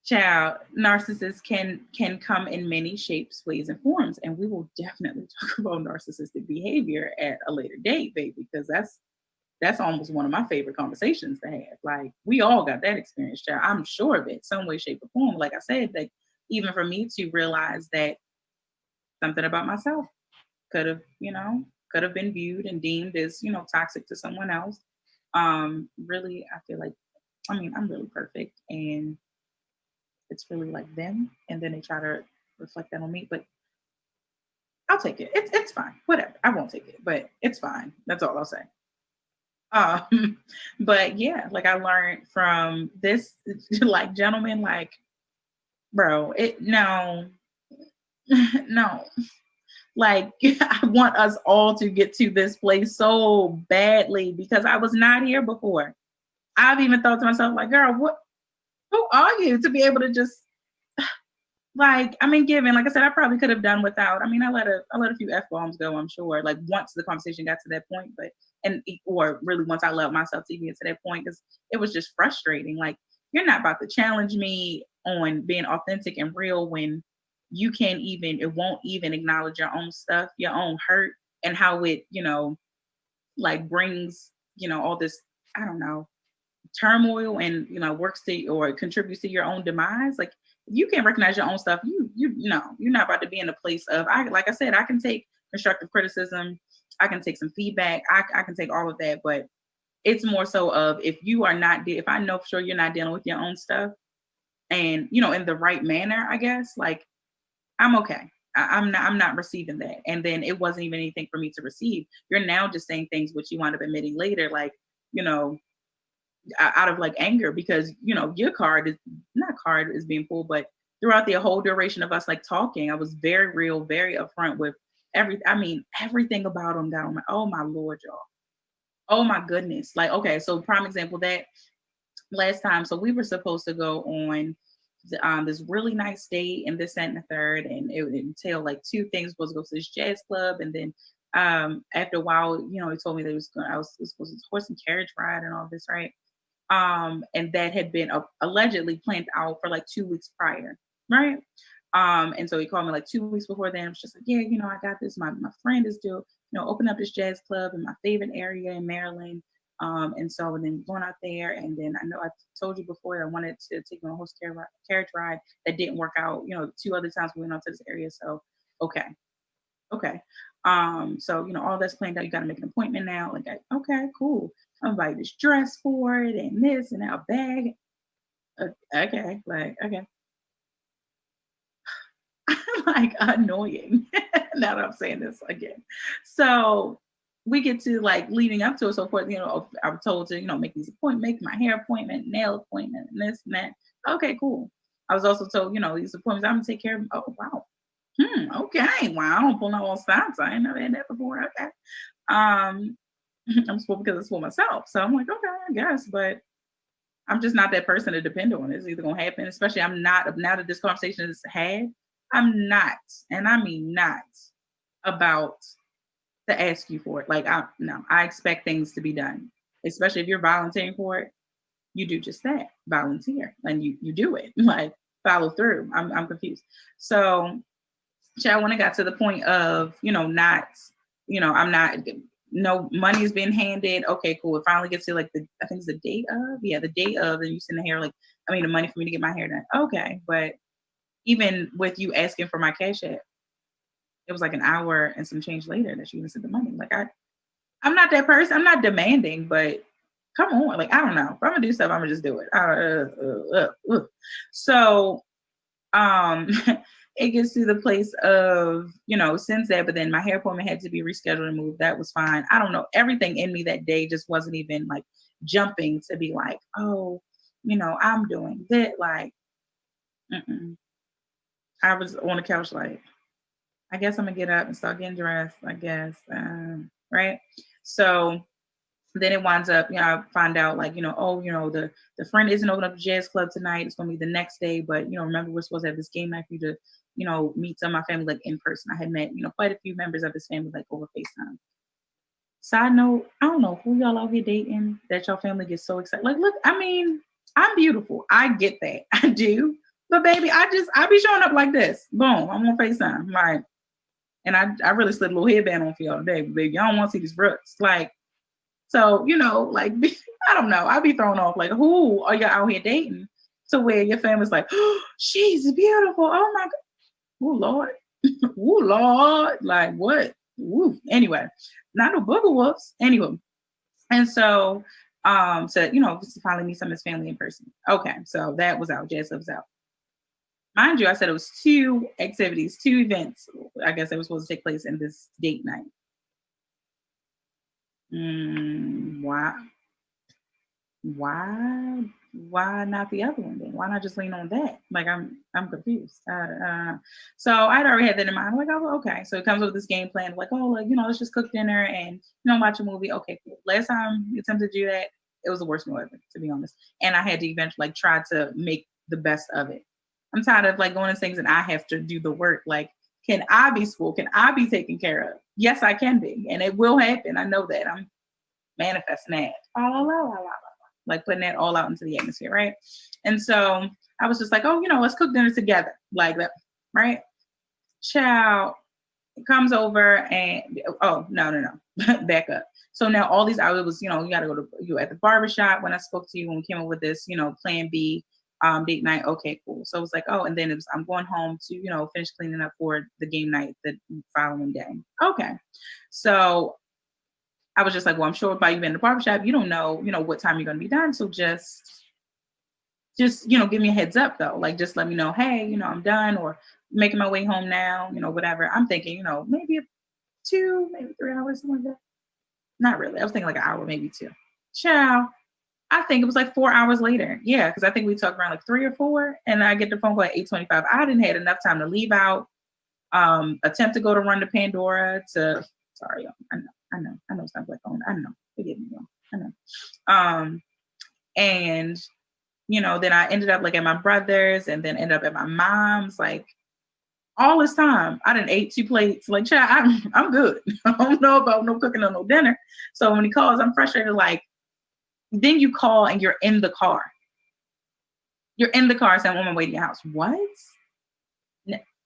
child narcissists can come in many shapes, ways, and forms, and we will definitely talk about narcissistic behavior at a later date, baby, because that's almost one of my favorite conversations to have. Like we all got that experience, child. I'm sure of it, some way, shape, or form. Like I said, that even for me to realize that something about myself could have, could have been viewed and deemed as, toxic to someone else. Really, I feel like, I'm really perfect, and it's really like them, and then they try to reflect that on me, but I'll take it. It's fine. Whatever. I won't take it, but it's fine. That's all I'll say. But yeah, like I learned from this like gentleman, like, bro, no, no. Like I want us all to get to this place so badly because I was not here before. I've even thought to myself, like, girl, who are you to be able to just like, given, like I said, I probably could have done without. I let a few F-bombs go, I'm sure. Like once the conversation got to that point, or really once I loved myself to get to that point, because it was just frustrating. Like, you're not about to challenge me on being authentic and real when it won't even acknowledge your own stuff, your own hurt, and how it, like brings, all this, I don't know, turmoil and works to or contributes to your own demise. Like you can't recognize your own stuff, you know you're not about to be in a place of, like I said, I can take constructive criticism, I can take some feedback, I can take all of that, but it's more so of if you are not if I know for sure you're not dealing with your own stuff and in the right manner, I guess, like I'm okay. I'm not receiving that. And then it wasn't even anything for me to receive. You're now just saying things which you wind up admitting later, like, out of like anger because your card is being pulled, but throughout the whole duration of us like talking, I was very real, very upfront with everything about him got on my, oh my Lord, y'all, oh my goodness. Like, okay, so prime example, that last time, so we were supposed to go on this really nice date and this that, and the third, and it would entail like two things: was go to this jazz club, and then after a while, he told me that I was supposed to horse and carriage ride and all this, right? And that had been allegedly planned out for like 2 weeks prior, right? And so he called me like 2 weeks before then. I was just like, yeah, I got this. My friend is still, open up this jazz club in my favorite area in Maryland. And so and then going out there, and then I know I told you before that I wanted to take my horse carriage ride. That didn't work out. 2 other times we went out to this area. So okay. So all that's planned out. You got to make an appointment now. Like, okay, cool. I'm buy this dress for it and this and a bag. Okay, like okay. Like annoying. Now that I'm saying this again. So we get to like leading up to it. So of course, I was told to, make these appointments, make my hair appointment, nail appointment, and this and that. Okay, cool. I was also told, these appointments, I'm gonna take care of them. Oh wow. Okay. Wow, I don't pull no all stops. I ain't never had that before. Okay. Um, I'm supposed because it's for myself. So I'm like, okay, I guess, but I'm just not that person to depend on. It's either gonna happen, especially I'm not now that this conversation is had, I'm not, and I mean not about to ask you for it. Like I expect things to be done. Especially if you're volunteering for it, you do just that. Volunteer. And you do it. Like follow through. I'm confused. So when it got to the point of, not, I'm not, no money is being handed. Okay, cool. It finally gets to like I think it's the day of. Yeah, the day of, and you send the hair the money for me to get my hair done. Okay. But even with you asking for my cash app, it was like an hour and some change later that you even sent the money. Like I'm not that person. I'm not demanding, but come on. Like, I don't know. If I'm gonna do stuff, I'm gonna just do it. So it gets to the place of, since that, but then my hair appointment had to be rescheduled and moved. That was fine. I don't know. Everything in me that day just wasn't even like jumping to be like, oh, I'm doing that. Like, I was on the couch like, I guess I'm gonna get up and start getting dressed, I guess. Right. So then it winds up, I find out like, the friend isn't opening up the jazz club tonight. It's gonna be the next day. But remember, we're supposed to have this game night for you to, meet some of my family like in person. I had met, quite a few members of his family like over FaceTime. Side note, I don't know who y'all out here dating that your family gets so excited. Like, look, I mean, I'm beautiful. I get that. I do. But baby, I be showing up like this. Boom, I'm on FaceTime. Like, and I really slid a little headband on for y'all today, baby. Y'all don't want to see these roots. Like, so, like, I don't know. I'd be thrown off. Like, who are you out here dating to where your family's like, oh, she's beautiful. Oh my God. Oh Lord. Oh Lord. Like what? Ooh. Anyway, not no booger wolves. Anyway. And so, to finally meet some of his family in person. Okay. So that was out. Jazz was out. Mind you, I said it was 2 activities, 2 events, I guess, that was supposed to take place in this date night. Why? Why not the other one then? Why not just lean on that? Like I'm confused. So I'd already had that in mind. I'm like, oh, okay. So it comes with this game plan, like, oh, like, let's just cook dinner and watch a movie. Okay, cool. Last time you attempted to do that, it was the worst meal ever, to be honest. And I had to eventually like try to make the best of it. I'm tired of like going to things and I have to do the work. Like, can I be spoiled? Can I be taken care of? Yes, I can be, and it will happen. I know that. I'm manifesting that. Like putting that all out into the atmosphere, right? And so I was just like, oh, let's cook dinner together, like that, right? Child comes over and no, back up. So now all these hours was, you got to go to you at the barbershop when I spoke to you when we came up with this, plan B date night. Okay, cool. So it was like, oh, and then I'm going home to, finish cleaning up for the game night the following day. Okay. So I was just like, well, I'm sure by you being in the barbershop, you don't know, what time you're going to be done. So just, give me a heads up though. Like, just let me know, hey, I'm done or making my way home now, whatever. I'm thinking, maybe 2, maybe 3 hours, something like that. Not really. I was thinking like an hour, maybe 2. Ciao. I think it was like 4 hours later. Yeah. Cause I think we talked around like 3 or 4 and I get the phone call at 8:25. I didn't have enough time to leave out, attempt to go to run to Pandora sorry, I know it's not black owned. I know. Forgive me, y'all. I know. And then I ended up like at my brother's and then ended up at my mom's. Like all this time, I didn't ate 2 plates. Like, child, I'm good. I don't know about no cooking or no dinner. So when he calls, I'm frustrated. Like, then you call and you're in the car. You're in the car saying, I'm on my way to your house. What?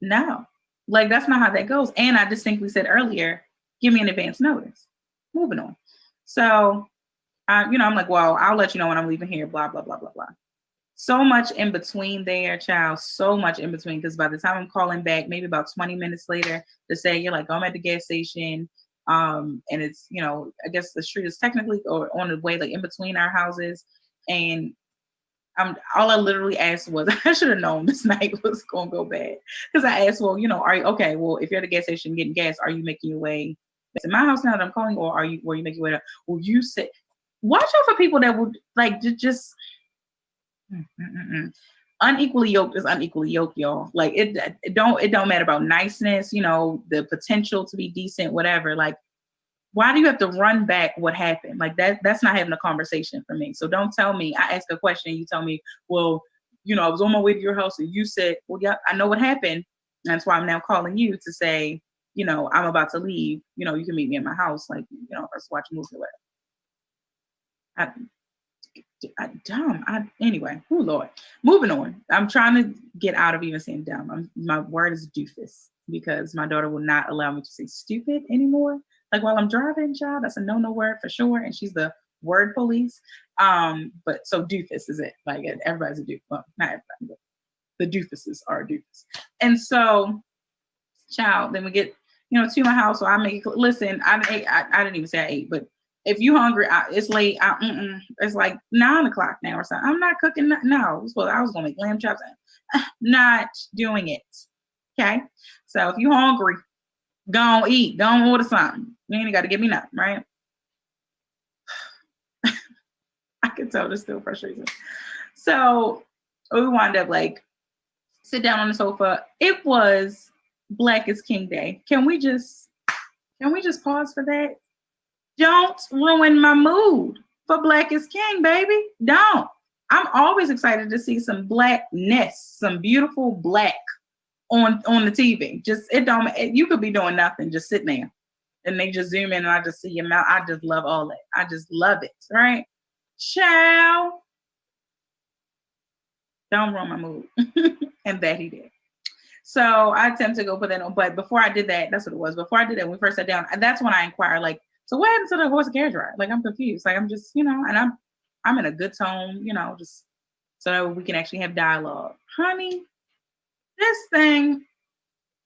No. Like, that's not how that goes. And I distinctly said earlier, give me an advance notice. Moving on. So, I'm like, well, I'll let you know when I'm leaving here, blah, blah, blah, blah, blah. So much in between there, child. So much in between. Because by the time I'm calling back, maybe about 20 minutes later to say, you're like, I'm at the gas station. And it's, I guess the street is technically or on the way, like in between our houses. And All I literally asked was, I should have known this night was gonna go bad. Because I asked, well, are you okay? Well, if you're at the gas station getting gas, are you making your way to my house now that I'm calling, or were you making your way to? Well, you said, watch out for people that would like just unequally yoked is unequally yoked, y'all. Like it don't matter about niceness, the potential to be decent, whatever. Like, why do you have to run back what happened? Like that's not having a conversation for me. So don't tell me, I ask a question, you tell me, well, I was on my way to your house and you said, well, yeah, I know what happened. That's why I'm now calling you to say, I'm about to leave. You can meet me at my house, like, let's watch a movie or whatever. Anyway, oh Lord. Moving on. I'm trying to get out of even saying dumb. My word is doofus because my daughter will not allow me to say stupid anymore. Like while I'm driving, child, that's a no word for sure. And she's the word police. But so doofus is it. Like everybody's a doofus. Well, not everybody, but the doofuses are a doofus. And so, child, then we get, to my house. So I make it, listen, I didn't even say I ate, but if you hungry, it's late. It's like 9:00 now or something. I'm not cooking. No, I was gonna make lamb chops. Not doing it. Okay. So if you hungry, go on eat. Go on order something. You ain't got to give me nothing, right? I can tell this still frustrates me. So we wound up like sit down on the sofa. It was Black is King Day. Can we just pause for that? Don't ruin my mood for Black is King, baby. Don't. I'm always excited to see some blackness, some beautiful black on the TV. Just you could be doing nothing, just sitting there. And they just zoom in and I just see your mouth. I just love all that. I just love it, right? Ciao. Don't ruin my mood. And that he did. So I attempt to go put that on. But before I did that, that's what it was. Before I did that, when we first sat down, that's when I inquired, like, so what happened to the horse and carriage ride? Like, I'm confused. Like, I'm just, and I'm in a good tone, just so that we can actually have dialogue. Honey, this thing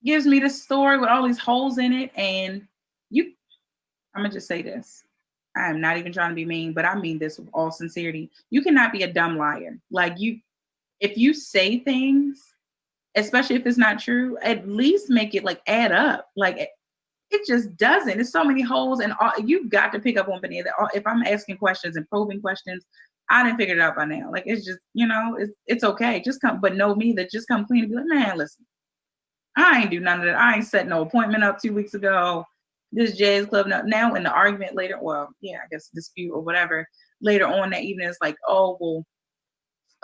gives me this story with all these holes in it. And I'm going to just say this. I am not even trying to be mean, but I mean this with all sincerity. You cannot be a dumb liar. Like if you say things, especially if it's not true, at least make it like add up. Like it just doesn't. There's so many holes, and you've got to pick up on Benia that if I'm asking questions and probing questions, I didn't figure it out by now. Like it's just, it's okay. Just come, but know me that just come clean and be like, man, listen, I ain't do none of that. I ain't set no appointment up 2 weeks ago. This jazz club now in the argument later, well, yeah, I guess dispute or whatever. Later on that evening, it's like, oh well,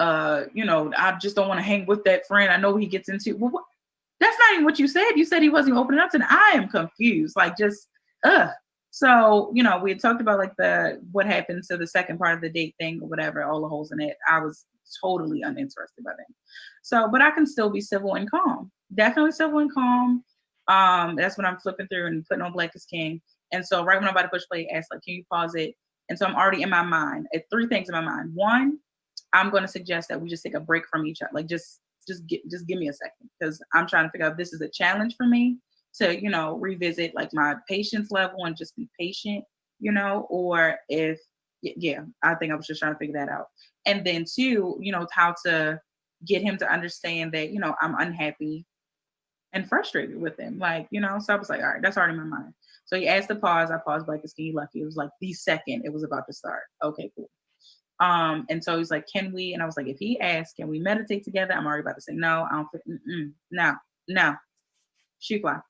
I just don't want to hang with that friend. I know what he gets into. Well, what? That's not even what you said. You said he wasn't opening up to me. I am confused. Like just, So, we had talked about like what happened to the second part of the date thing or whatever, all the holes in it. I was totally uninterested by that. So, but I can still be civil and calm. Definitely civil and calm. That's when I'm flipping through and putting on Black is King. And so right when I'm about to push play, I asked like, can you pause it? And so I'm already in my mind at 3 things in my mind. One, I'm going to suggest that we just take a break from each other. Like just give me a second, because I'm trying to figure out if this is a challenge for me to, revisit like my patience level and just be patient, or if, I think I was just trying to figure that out. And then 2, how to get him to understand that, I'm unhappy and frustrated with him. Like, so I was like, all right, that's already in my mind. So he asked to pause. I paused Black is King. Lucky. It was like the second it was about to start. Okay, cool. And so he's like, can we? And I was like, if he asks, can we meditate together? I'm already about to say, no, I don't think, no. Shoot fly.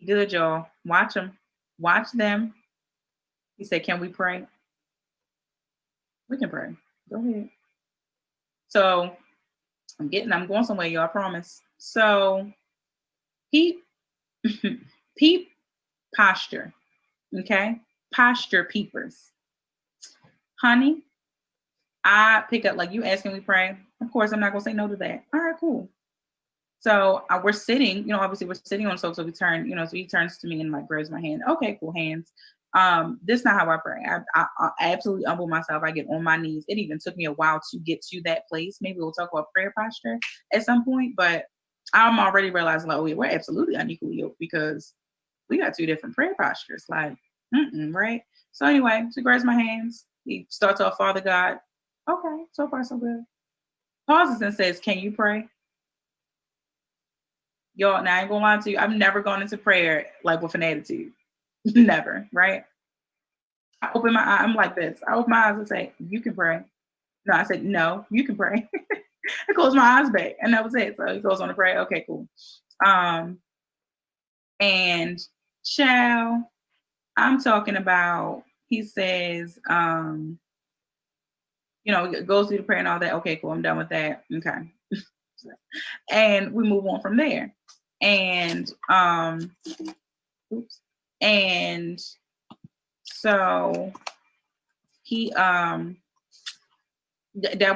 Good, y'all. Watch them. Watch them. He said, can we pray? We can pray. Go ahead. So I'm going somewhere, y'all, I promise. So peep posture. Okay. Posture peepers. Honey, I pick up, like, you asking me pray. Of course, I'm not going to say no to that. All right, cool. So we're sitting, obviously we're sitting on the sofa. So we turn, so he turns to me and like grabs my hand. Okay, cool, hands. This is not how I pray. I absolutely humble myself. I get on my knees. It even took me a while to get to that place. Maybe we'll talk about prayer posture at some point, but I'm already realizing like, oh, we're absolutely unequally yoked because we got 2 different prayer postures. Like, right? So anyway, so he grabs my hands. He starts off, Father God, Okay, so far so good. Pauses and says, "Can you pray?" Y'all, now I ain't gonna lie to you. I've never gone into prayer like with an attitude. Never, right? I open my eye, I'm like this. I open my eyes and say, "You can pray." No, I said, "No, you can pray." I closed my eyes back, and that was it. So he goes on to pray. Okay, cool. Um, and child, I'm talking about. He says, goes through the prayer and all that. Okay, cool. I'm done with that. Okay, and we move on from there. And oops, and so he that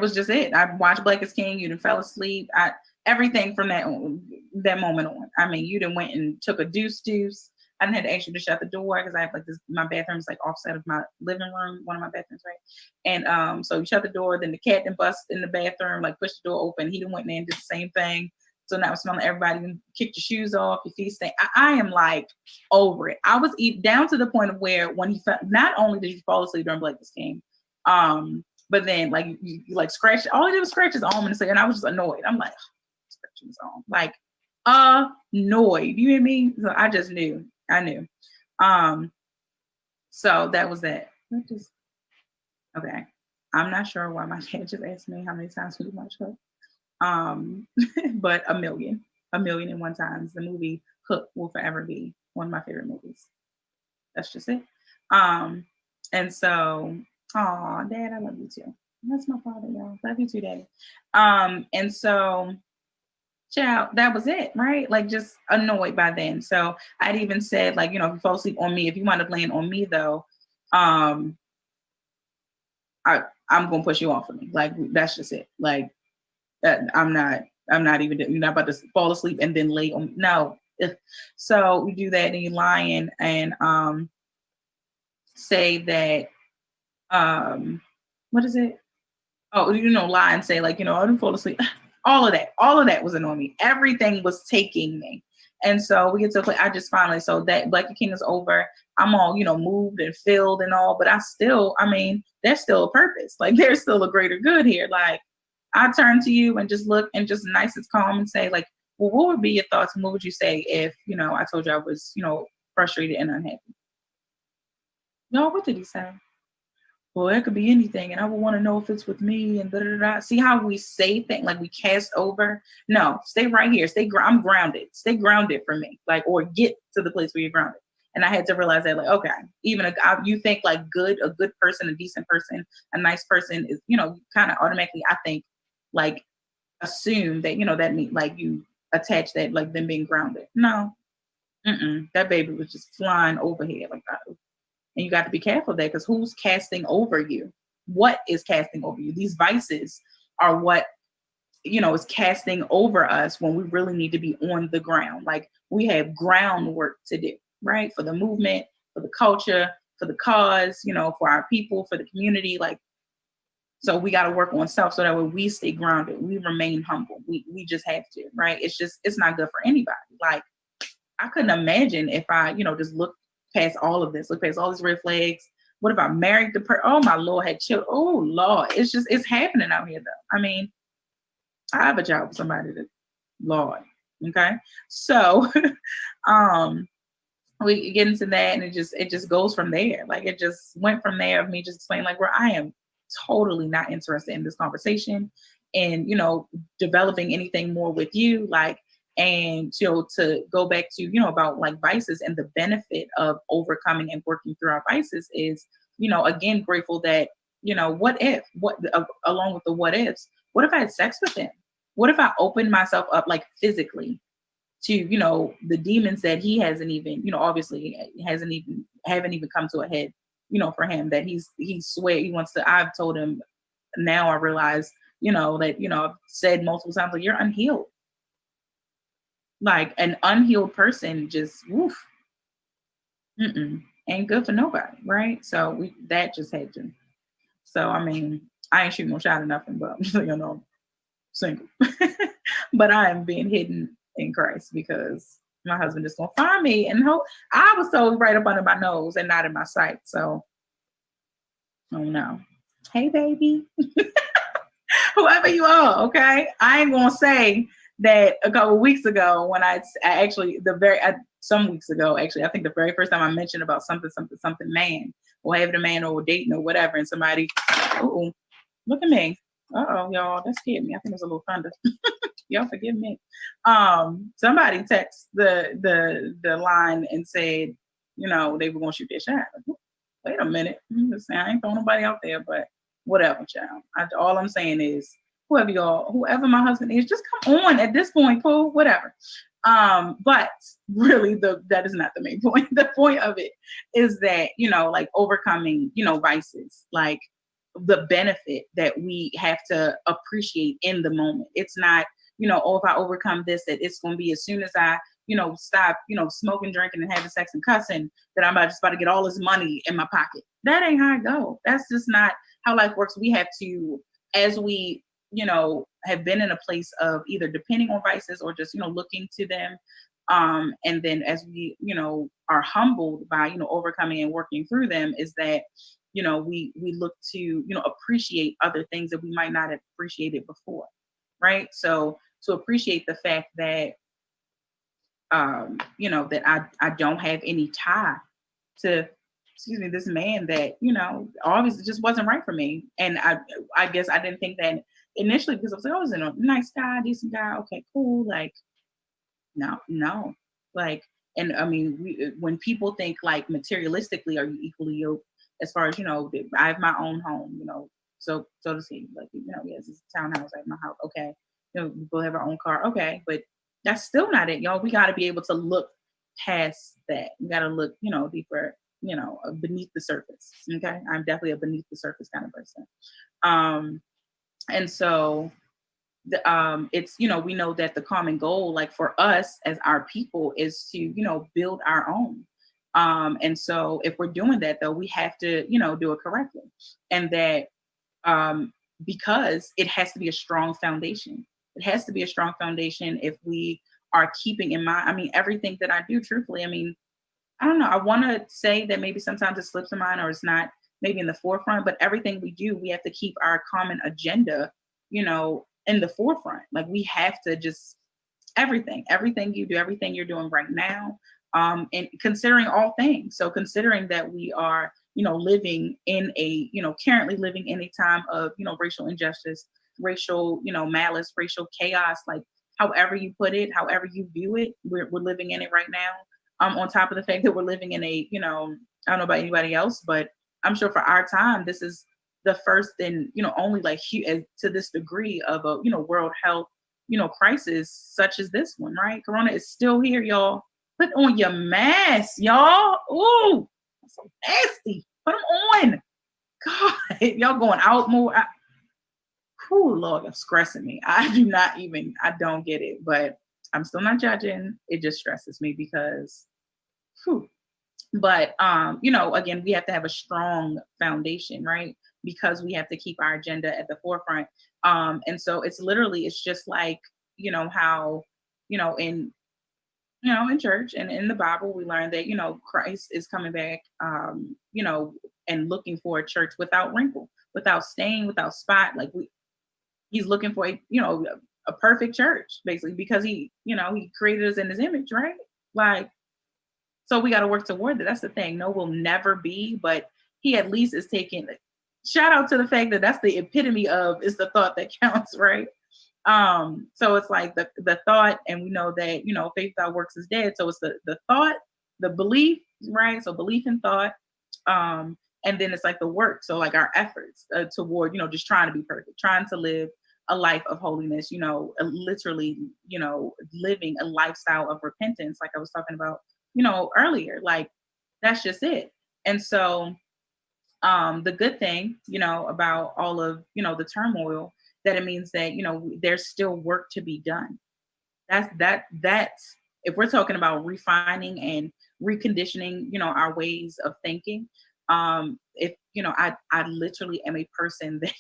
was just it. I watched Black is King. You done fell asleep. Everything from that moment on. I mean, you done went and took a deuce. I didn't have to ask you to shut the door because I have like this. My bathroom's like offset of my living room, one of my bathrooms, right? And so you shut the door. Then the cat then bust in the bathroom, like pushed the door open. He done went in and did the same thing. So now I'm smelling everybody. Kicked your shoes off, your feet stink. I am like over it. I was down to the point of where when he not only did you fall asleep during Black is King, but then like you like scratch. All he did was scratch his arm and I was just annoyed. I'm like scratching his arm, like annoyed. You hear me? So I just knew. I knew. So that was that. Okay. I'm not sure why my dad just asked me how many times we watch Hook. But a million and one times. The movie Hook will forever be one of my favorite movies. That's just it. And so, oh, Dad, I love you too. That's my father, y'all. Love you too, Daddy. And so, child, that was it, right? Like just annoyed by then. So I'd even said, like, if you fall asleep on me, if you wind up laying on me though, I'm gonna push you off of me. Like that's just it. Like I'm not even, you're not about to fall asleep and then lay on me. No. So we do that and you lying and say that what is it? Oh, lie and say like, I didn't fall asleep. All of that was annoying me. Everything was taking me. And so we get to play. I just finally, so that Black and King is over. I'm all, moved and filled and all, but there's still a purpose. Like there's still a greater good here. Like I turn to you and just look and just nice and calm and say like, well, what would be your thoughts? And what would you say if, I told you I was, frustrated and unhappy? No, what did he say? Well, it could be anything, and I would want to know if it's with me and da da da. See how we say things like we cast over? No, stay right here. I'm grounded. Stay grounded for me, like, or get to the place where you're grounded. And I had to realize that, like, okay, even you think like a good person, a decent person, a nice person is, kind of automatically, I think, like, assume that that means like you attach that like them being grounded. No, that baby was just flying overhead like that. And you got to be careful of that because who's casting over you? What is casting over you? These vices are what, is casting over us when we really need to be on the ground. Like we have groundwork to do, right? For the movement, for the culture, for the cause, for our people, for the community. Like, so we got to work on self so that way we stay grounded. We remain humble. We just have to, right? It's not good for anybody. Like I couldn't imagine if I, just looked past all of this, look past all these red flags. What if I married the person? Oh my Lord, had children. Oh Lord, it's happening out here though. I mean, I have a job with somebody that, Lord, okay. So, we get into that, and it just goes from there. Like it just went from there of me just explaining like where I am totally not interested in this conversation, and developing anything more with you, like. And to go back to about like vices and the benefit of overcoming and working through our vices is again grateful that along with the what ifs, what if I had sex with him, what if I opened myself up like physically to the demons that he hasn't even obviously haven't even come to a head for him, that he swear he wants to. I've told him, now I realize that I've said multiple times like you're unhealed. Like an unhealed person just woof, ain't good for nobody, right? So that just had to. So I mean, I ain't shooting no shot or nothing, but I'm single. But I am being hidden in Christ because my husband is gonna find me and hope. I was told right up under my nose and not in my sight. So oh no. Hey, baby. Whoever you are, okay? I ain't gonna say that a couple weeks ago when I actually some weeks ago actually I think the very first time I mentioned about something man or having a man or dating or whatever, and somebody, oh, look at me, y'all, that scared me. I think it was a little thunder. Y'all forgive me. Somebody text the line and said, they were gonna shoot their shot. Like, wait a minute. I'm just saying, I ain't throwing nobody out there, but whatever, child. All I'm saying is, whoever my husband is, just come on at this point, cool, whatever. But really, that is not the main point. The point of it is that, like overcoming, vices, like the benefit that we have to appreciate in the moment. It's not, oh, if I overcome this, that it's going to be as soon as I, stop, smoking, drinking, and having sex and cussing, that I'm just about to get all this money in my pocket. That ain't how I go. That's just not how life works. We have to, as we, have been in a place of either depending on vices or just, looking to them. And then as we, are humbled by, overcoming and working through them, is that, we look to, appreciate other things that we might not have appreciated before. Right. So to appreciate the fact that, that I don't have any tie to, this man that, obviously just wasn't right for me. And I guess I didn't think that initially, because I was like, oh, he's a nice guy, decent guy. Okay, cool. Like, no. Like, and I mean, when people think like materialistically, are you equally yoked? As far as, I have my own home, so to speak, like, yes, it's a townhouse, I have my house. Okay. We both have our own car. Okay. But that's still not it, y'all. We got to be able to look past that. We got to look, deeper, beneath the surface. Okay. I'm definitely a beneath the surface kind of person. And so it's, we know that the common goal, like for us as our people, is to, build our own. And so if we're doing that, though, we have to, do it correctly. And that because it has to be a strong foundation. It has to be a strong foundation if we are keeping in mind, I mean, everything that I do, truthfully, I mean, I don't know. I want to say that maybe sometimes it slips in mind or it's not maybe in the forefront, but everything we do, we have to keep our common agenda, in the forefront. Like we have to just everything you do, everything you're doing right now, and considering all things. So considering that we are, living in a, currently living in a time of, racial injustice, racial, malice, racial chaos, like however you put it, however you view it, we're living in it right now. On top of the fact that we're living in a, I don't know about anybody else, but I'm sure for our time, this is the first and, only like to this degree of a, world health, crisis such as this one, right? Corona is still here, y'all. Put on your mask, y'all. Ooh, that's so nasty. Put them on. God, y'all going out more. Oh, Lord, it's stressing me. I don't get it, but I'm still not judging. It just stresses me because, whew. But, again, we have to have a strong foundation, right? Because we have to keep our agenda at the forefront. And so it's just like, how, in, in church and in the Bible, we learn that, Christ is coming back, and looking for a church without wrinkle, without stain, without spot. Like he's looking for a perfect church, basically, because he created us in his image, right? Like, so we got to work toward it. That's the thing. No, we'll never be, but he at least is taking. Shout out to the fact that that's the epitome of is the thought that counts, right? So it's like the thought, and we know that faith without works is dead. So it's the thought, the belief, right? So belief and thought, and then it's like the work. So like our efforts toward just trying to be perfect, trying to live a life of holiness. Literally, living a lifestyle of repentance, like I was talking about earlier. Like that's just it. And so the good thing about all of the turmoil, that it means that there's still work to be done. That's if we're talking about refining and reconditioning our ways of thinking. If I literally am a person that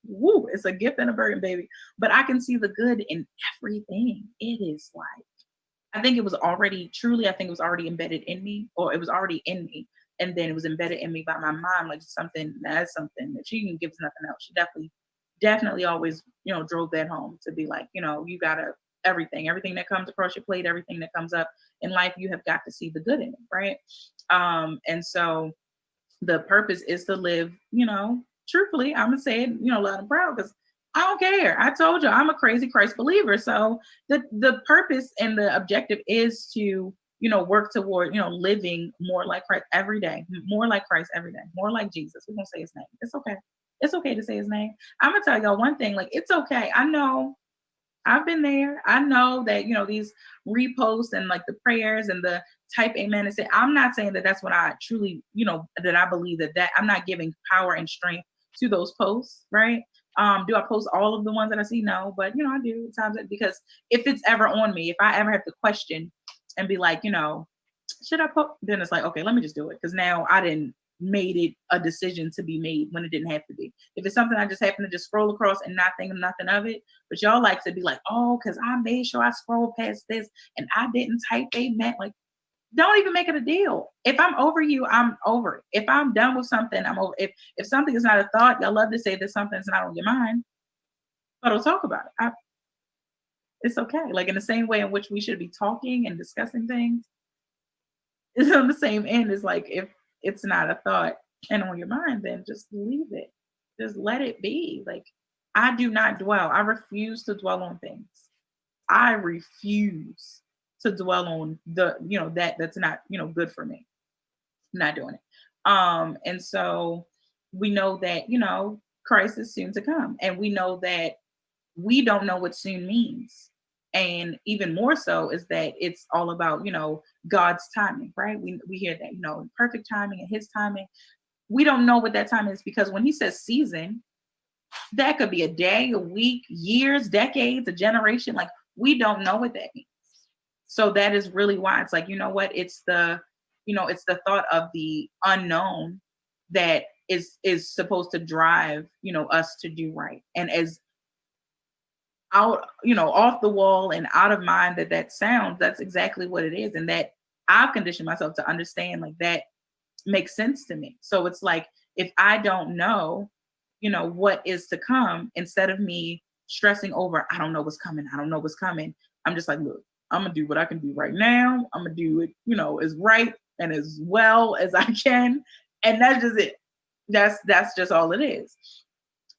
woo, it's a gift and a burden, baby, but I can see the good in everything. It is like I think it was already embedded in me, or it was already in me. And then it was embedded in me by my mom, like something that's something that she can give us nothing else. She definitely always, drove that home to be like, you gotta everything that comes across your plate, everything that comes up in life, you have got to see the good in it, right? And so the purpose is to live, truthfully, I'm gonna say it, loud and proud, because I don't care. I told you I'm a crazy Christ believer. So the purpose and the objective is to, work toward, living more like Christ every day, more like Christ every day, more like Jesus. We're gonna say his name. It's okay. It's okay to say his name. I'm gonna tell y'all one thing, like it's okay. I know I've been there. I know that, these reposts and like the prayers and the type amen and say, I'm not saying that that's what I truly, that I believe that I'm not giving power and strength to those posts, right? Do I post all of the ones that I see? No, but I do sometimes, because if it's ever on me, if I ever have to question and be like, should I post? Then it's like, okay, let me just do it. Because now I didn't made it a decision to be made when it didn't have to be. If it's something I just happen to just scroll across and not think of nothing of it, but y'all like to be like, oh, because I made sure I scrolled past this and I didn't type amen. Like, don't even make it a deal. If I'm over you, I'm over it. If I'm done with something, I'm over. If something is not a thought, y'all love to say that something's not on your mind, but I'll talk about it. It's okay. Like in the same way in which we should be talking and discussing things, it's on the same end as like if it's not a thought and on your mind, then just leave it. Just let it be. Like I do not dwell. I refuse to dwell on things. I refuse to dwell on that's not, good for me. I'm not doing it. And so we know that, Christ is soon to come. And we know that we don't know what soon means. And even more so is that it's all about, God's timing, right? We hear that, perfect timing and his timing. We don't know what that time is, because when he says season, that could be a day, a week, years, decades, a generation. Like we don't know what that means. So that is really why it's like, what? It's it's the thought of the unknown that is supposed to drive, us to do right. And as out, off the wall and out of mind that sounds, that's exactly what it is. And that I've conditioned myself to understand, like that makes sense to me. So it's like, if I don't know, what is to come, instead of me stressing over, I don't know what's coming, I don't know what's coming, I'm just like, look, I'm gonna do what I can do right now. I'm gonna do it, as right and as well as I can. And that's just it. That's just all it is.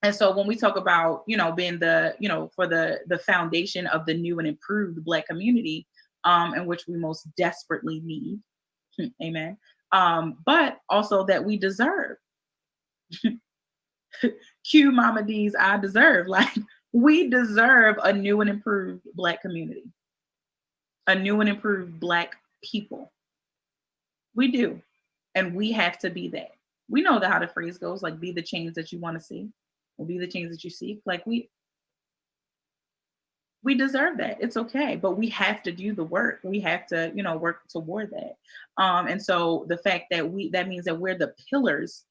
And so when we talk about, being the, for the foundation of the new and improved Black community, in which we most desperately need, amen. But also that we deserve. Cue Mama D's I deserve. Like we deserve a new and improved Black community, a new and improved Black people. We do. And we have to be that. We know how the phrase goes, like be the change that you want to see, or be the change that you seek. Like we deserve that. It's okay, but we have to do the work. We have to, work toward that. And so the fact that that means that we're the pillars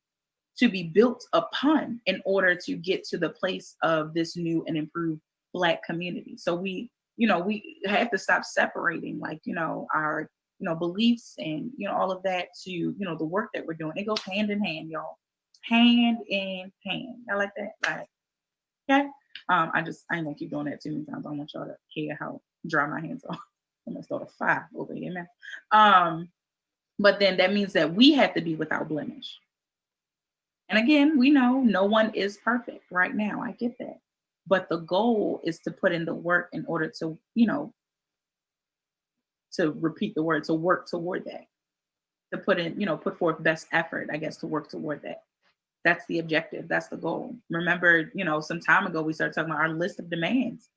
to be built upon in order to get to the place of this new and improved Black community. So we have to stop separating, like, our, beliefs and, all of that to, the work that we're doing. It goes hand in hand, y'all. Hand in hand. I like that. Like, okay. I ain't gonna keep doing that too many times. I don't want y'all to hear how dry my hands are. I'm gonna start a fire over here, man. But then that means that we have to be without blemish. And again, we know no one is perfect right now. I get that. But the goal is to put in the work in order to, to repeat the word, to work toward that, to put in, put forth best effort, I guess, to work toward that. That's the objective. That's the goal. Remember, some time ago, we started talking about our list of demands.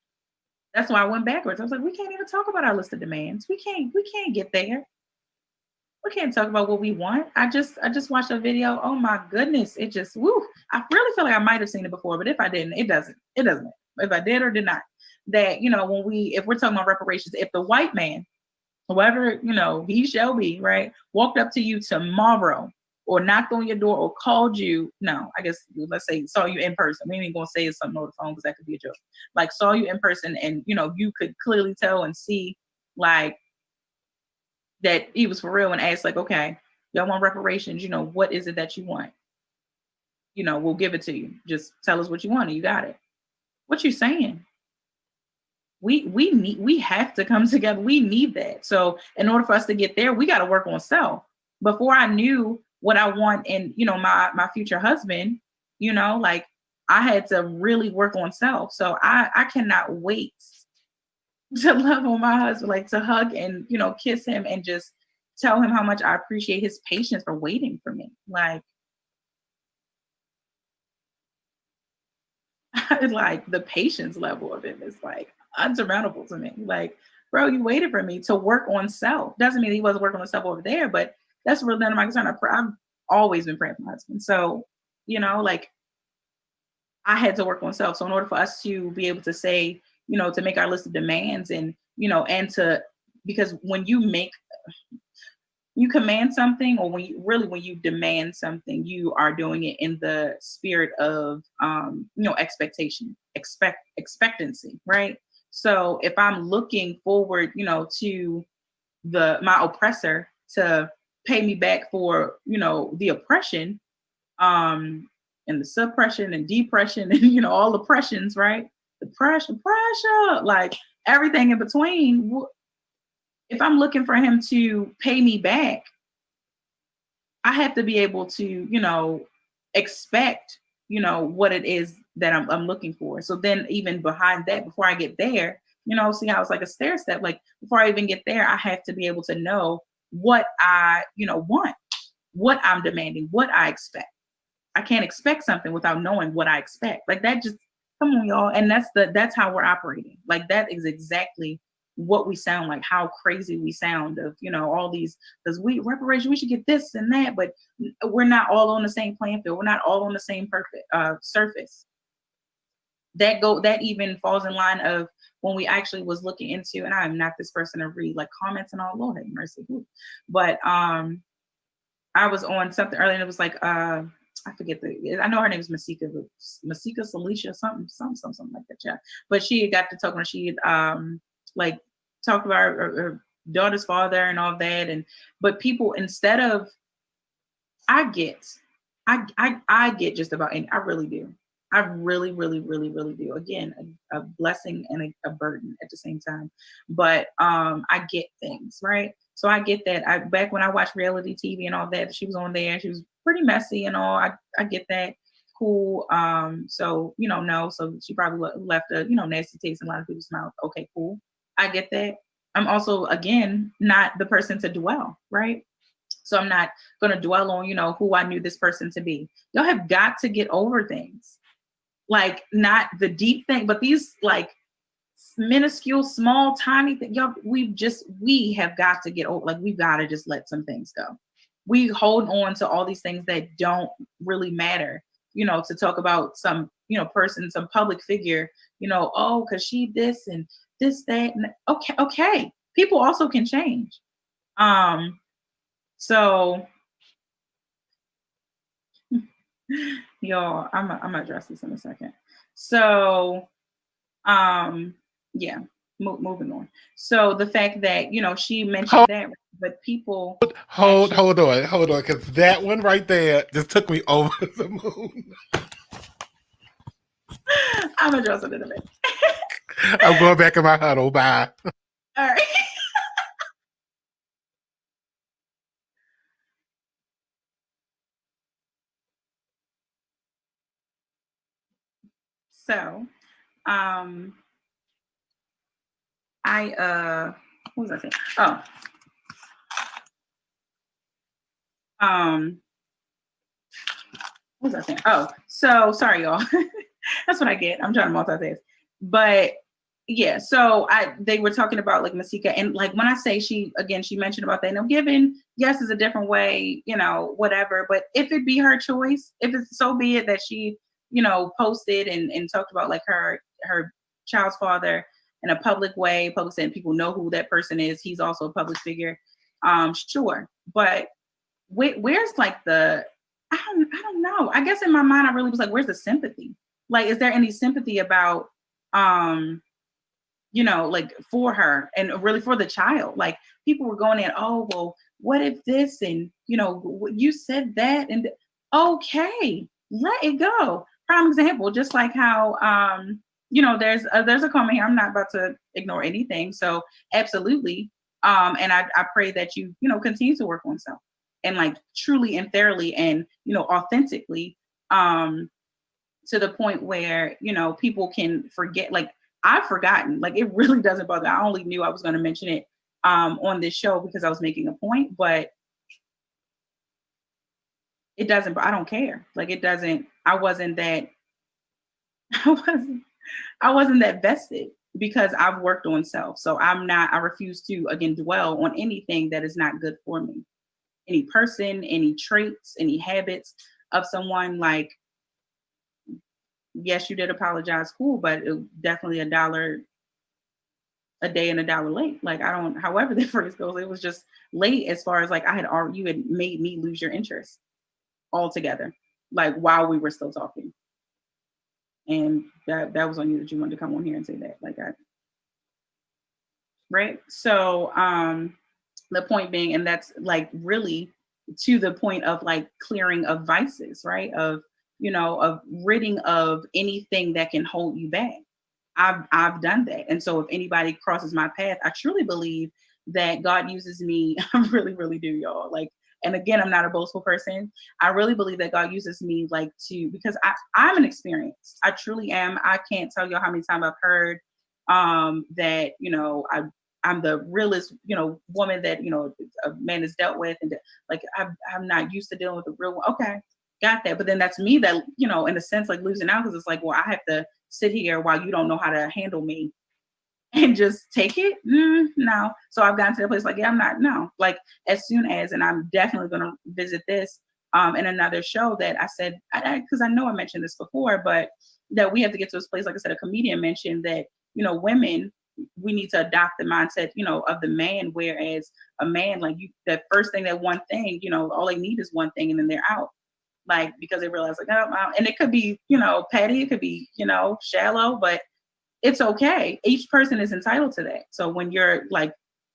That's why I went backwards. I was like, we can't even talk about our list of demands. We can't get there. We can't talk about what we want. I just watched a video. Oh my goodness. It just, woo. I really feel like I might have seen it before, but if I didn't, it doesn't matter. If I did or did not, that, if we're talking about reparations, if the white man, whoever, he shall be, right, walked up to you tomorrow or knocked on your door or called you, no, I guess, let's say saw you in person. We ain't gonna say it's something over the phone because that could be a joke. Like saw you in person and, you could clearly tell and see like that he was for real and asked like, okay, Y'all want reparations? What is it that you want? We'll give it to you. Just tell us what you want and you got it. What you saying? We have to come together. We need that. So in order for us to get there, we got to work on self. Before I knew what I want in, my future husband, like I had to really work on self. So I cannot wait to love on my husband, like to hug and, kiss him and just tell him how much I appreciate his patience for waiting for me. Like, like the patience level of him is like unsurmountable to me. Like, bro, you waited for me to work on self. Doesn't mean he wasn't working on self over there, but that's really none of my concern. I've always been praying for my husband. So, like I had to work on self. So in order for us to be able to say, to make our list of demands and, because when you command something, or when you demand something, you are doing it in the spirit of expectation, expectancy, right? So if I'm looking forward, to my oppressor to pay me back for the oppression, and the suppression and depression and all the pressures, right? The pressure, like everything in between. If I'm looking for him to pay me back, I have to be able to, expect, what it is that I'm looking for. So then even behind that, before I get there, see how it's like a stair step. Like before I even get there, I have to be able to know what I, want, what I'm demanding, what I expect. I can't expect something without knowing what I expect. Like that just, come on, y'all. And that's how we're operating. Like that is exactly what we sound like, how crazy we sound of, all these, because reparation, we should get this and that, but we're not all on the same playing field. We're not all on the same perfect surface. That even falls in line of when we actually was looking into, and I'm not this person to read like comments and all, Lord have mercy. But I was on something earlier and it was like, I forget I know her name is Masika Salisha, something like that. Yeah. But she had got to talk when she had like talked about her daughter's father and all that. But people, instead of, I get just about, and I really do. I really, really, really, really do. Again, a blessing and a burden at the same time. But I get things, right? So I get that. Back when I watched reality TV and all that, she was on there. She was pretty messy and all. I get that. Cool. So no. So she probably left a nasty taste in a lot of people's mouth. Okay, cool. I get that. I'm also, again, not the person to dwell, right? So I'm not going to dwell on, who I knew this person to be. Y'all have got to get over things. Like not the deep thing, but these like minuscule, small, tiny things. Y'all, we have got to get over. Like we've got to just let some things go. We hold on to all these things that don't really matter, to talk about some, person, some public figure, oh, because she this and this, that. And okay. People also can change. So y'all, I'm gonna address this in a second. So, yeah, moving on. So the fact that she mentioned that, but people hold on, because that one right there just took me over the moon. I'm addressing it in a minute. I'm going back in my huddle. Bye. All right. So, what was I saying? Oh, what was I saying? Oh, so sorry, y'all. That's what I get. I'm trying to multitask. But yeah, so they were talking about like Masika, and like when I say she mentioned about that, giving, yes, is a different way, whatever. But if it be her choice, if it's so be it that she, posted and talked about like her child's father in a public way, and people know who that person is. He's also a public figure. Sure. But where's like I don't know. I guess in my mind, I really was like, where's the sympathy? Like, is there any sympathy about, like for her and really for the child? Like people were going in, oh, well, what if this, and you said that, and okay, let it go. Prime example, just like how there's a comment here. I'm not about to ignore anything. So absolutely. And I pray that you continue to work on self, and like truly and thoroughly and authentically, to the point where people can forget. Like, I've forgotten. Like, it really doesn't bother. I only knew I was going to mention it on this show because I was making a point, but it doesn't. I don't care. Like, it doesn't. I wasn't that. I wasn't. I wasn't that vested because I've worked on self. So I'm not. I refuse to again dwell on anything that is not good for me. Any person, any traits, any habits of someone. Like, yes, you did apologize, cool, but it definitely $1 a day and $1 late. Like, I don't, however the phrase goes, it was just late as far as like you had made me lose your interest altogether, like while we were still talking. And that was on you that you wanted to come on here and say that. Like, right. So the point being, and that's like really to the point of like clearing of vices, right? Of of ridding of anything that can hold you back. I've done that. And so if anybody crosses my path, I truly believe that God uses me. I really, really do, y'all. Like, and again, I'm not a boastful person. I really believe that God uses me like because I'm an experience. I truly am. I can't tell y'all how many times I've heard that, I'm the realest, woman that, a man has dealt with. And like, I'm not used to dealing with the real one. Okay. Got that. But then that's me that, in a sense, like losing out, because it's like, well, I have to sit here while you don't know how to handle me and just take it. No. So I've gotten to the place like, yeah, I'm not, no. Like, as soon as, and I'm definitely going to visit this in another show that I said, because I know I mentioned this before, but that we have to get to this place, like I said, a comedian mentioned that, women, we need to adopt the mindset, of the man, whereas a man, like that first thing, that one thing, all they need is one thing and then they're out. Like, because they realize like, oh, and it could be, petty, it could be, shallow, but it's okay. Each person is entitled to that. So when you're like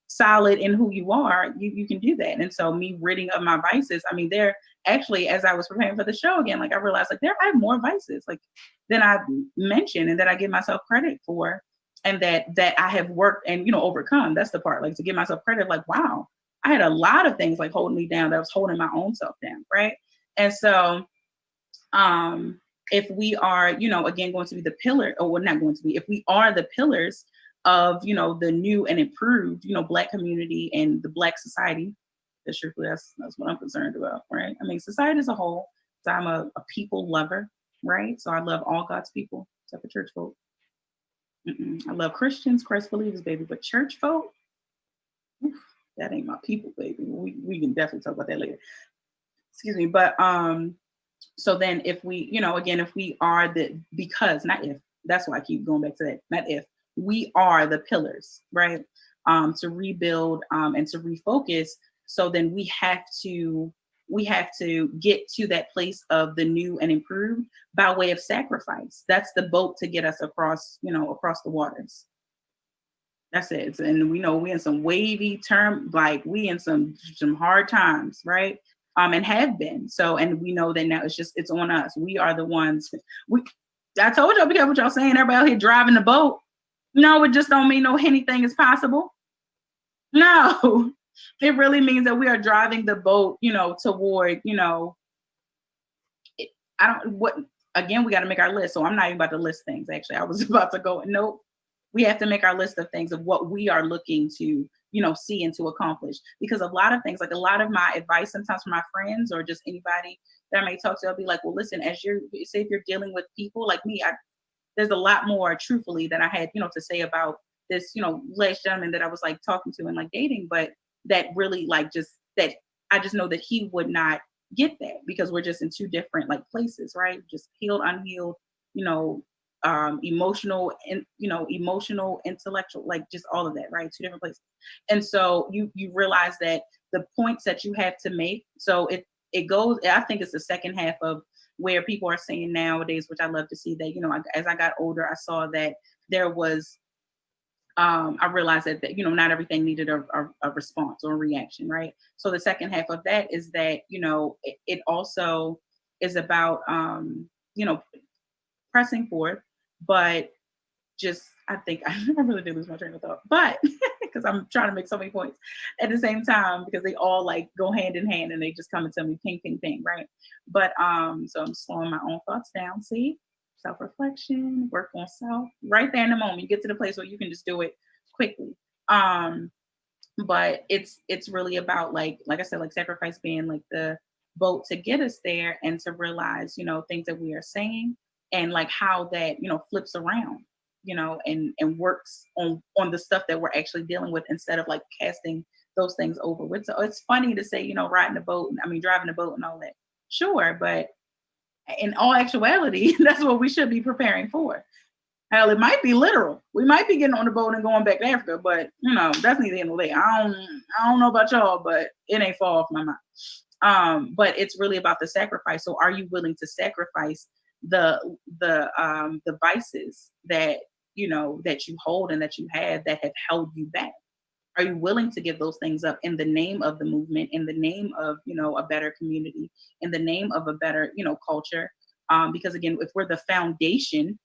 solid in who you are, you can do that. And so me ridding of my vices, I mean, they're actually, as I was preparing for the show again, like I realized like I have more vices like than I mentioned and that I give myself credit for, and that I have worked and overcome. That's the part, like to give myself credit, like, wow, I had a lot of things like holding me down that was holding my own self down, right? And so if we are, again, going to be the pillar, or we're not going to be, if we are the pillars of, the new and improved, Black community and the Black society, that's what I'm concerned about, right? I mean, society as a whole, so I'm a people lover, right? So I love all God's people, except for church folk. I love Christians, Christ believers, baby, but church folk, that ain't my people, baby. We can definitely talk about that later. Excuse me, but so then if we, again, if we are not if, that's why I keep going back to that, not if, we are the pillars, right? To rebuild and to refocus. So then we have to get to that place of the new and improved by way of sacrifice. That's the boat to get us across, across the waters. That's it. And we know we in some wavy term, like we in some hard times, right? And have been. So, and we know that now it's on us. We are the ones. I told y'all, be careful what y'all saying. Everybody out here driving the boat. No, it just don't mean anything is possible. No, it really means that we are driving the boat, toward, again, we got to make our list. So I'm not even about to list things. Actually, I was about to go, nope. We have to make our list of things of what we are looking to, see and to accomplish. Because a lot of things, like a lot of my advice sometimes from my friends or just anybody that I may talk to, I'll be like, well, listen, if you're dealing with people like me, there's a lot more truthfully that I had, to say about this, last gentleman that I was like talking to and like dating, but that really like that I just know that he would not get that because we're just in two different like places, right? Just healed, unhealed, emotional and emotional, intellectual, like just all of that, right? Two different places. And so you realize that the points that you have to make, so it goes, I think it's the second half of where people are saying nowadays, which I love to see, that as I got older, I saw that there was I realized that, not everything needed a response or a reaction, right? So the second half of that is that, it also is about, you know, pressing forth, but just, I think I really did lose my train of thought, but because I'm trying to make so many points at the same time, because they all like go hand in hand and they just come and tell me ping, ping, ping, right? But so I'm slowing my own thoughts down. See, self-reflection, work on self, right there in the moment. You get to the place where you can just do it quickly. Um, but it's really about like I said, like sacrifice being like the boat to get us there, and to realize, things that we are saying, and like how that, flips around, and works on the stuff that we're actually dealing with, instead of like casting those things over with. So it's funny to say, riding the boat, I mean driving the boat and all that. Sure, but in all actuality, that's what we should be preparing for. Hell, it might be literal. We might be getting on the boat and going back to Africa, but that's neither here nor there. I don't know about y'all, but it ain't far off my mind. But it's really about the sacrifice. So are you willing to sacrifice the vices that that you hold and that you that have held you back? Are you willing to give those things up in the name of the movement, in the name of a better community, in the name of a better culture? Because again, if we're the foundation,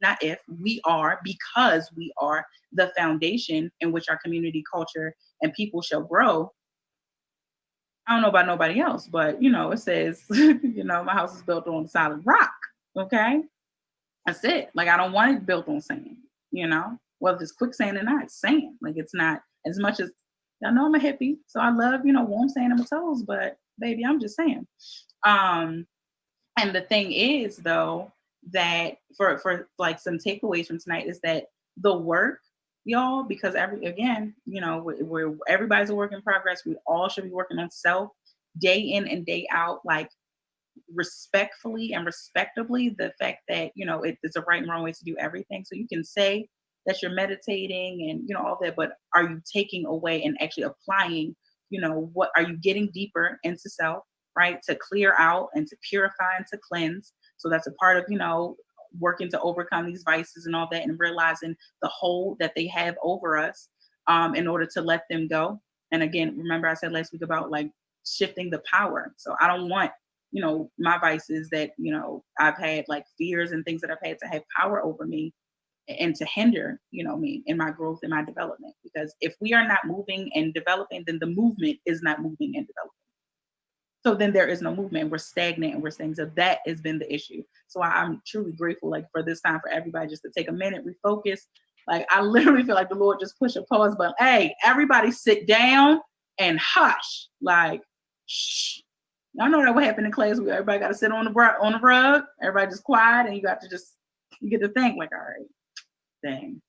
not if, we are, because we are the foundation in which our community, culture, and people shall grow. I don't know about nobody else, but it says, my house is built on solid rock. Okay. That's it. Like, I don't want it built on sand, whether it's quicksand or not, it's sand. Like, it's not, as much as I know I'm a hippie, so I love, warm sand on my toes, but baby, I'm just saying. And the thing is, though, that for like some takeaways from tonight is that the work, y'all, because we're everybody's a work in progress. We all should be working on self day in and day out, like respectfully and respectably. The fact that it's a right and wrong way to do everything. So you can say that you're meditating and all that, but are you taking away and actually applying? What are you getting deeper into self? Right, to clear out and to purify and to cleanse. So that's a part of working to overcome these vices and all that, and realizing the hold that they have over us, in order to let them go. And again, remember I said last week about like shifting the power. So I don't want my vices that I've had, like fears and things that I've had, to have power over me and to hinder me in my growth and my development. Because if we are not moving and developing, then the movement is not moving and developing. So then there is no movement. We're stagnant and we're staying. So that has been the issue. So I'm truly grateful, like, for this time, for everybody just to take a minute, refocus. Like, I literally feel like the Lord just pushed a pause button. Hey, everybody sit down and hush. Like, shh. Y'all know that what happened in class. Everybody got to sit on the rug. Everybody just quiet, and you get to think, like, all right, dang,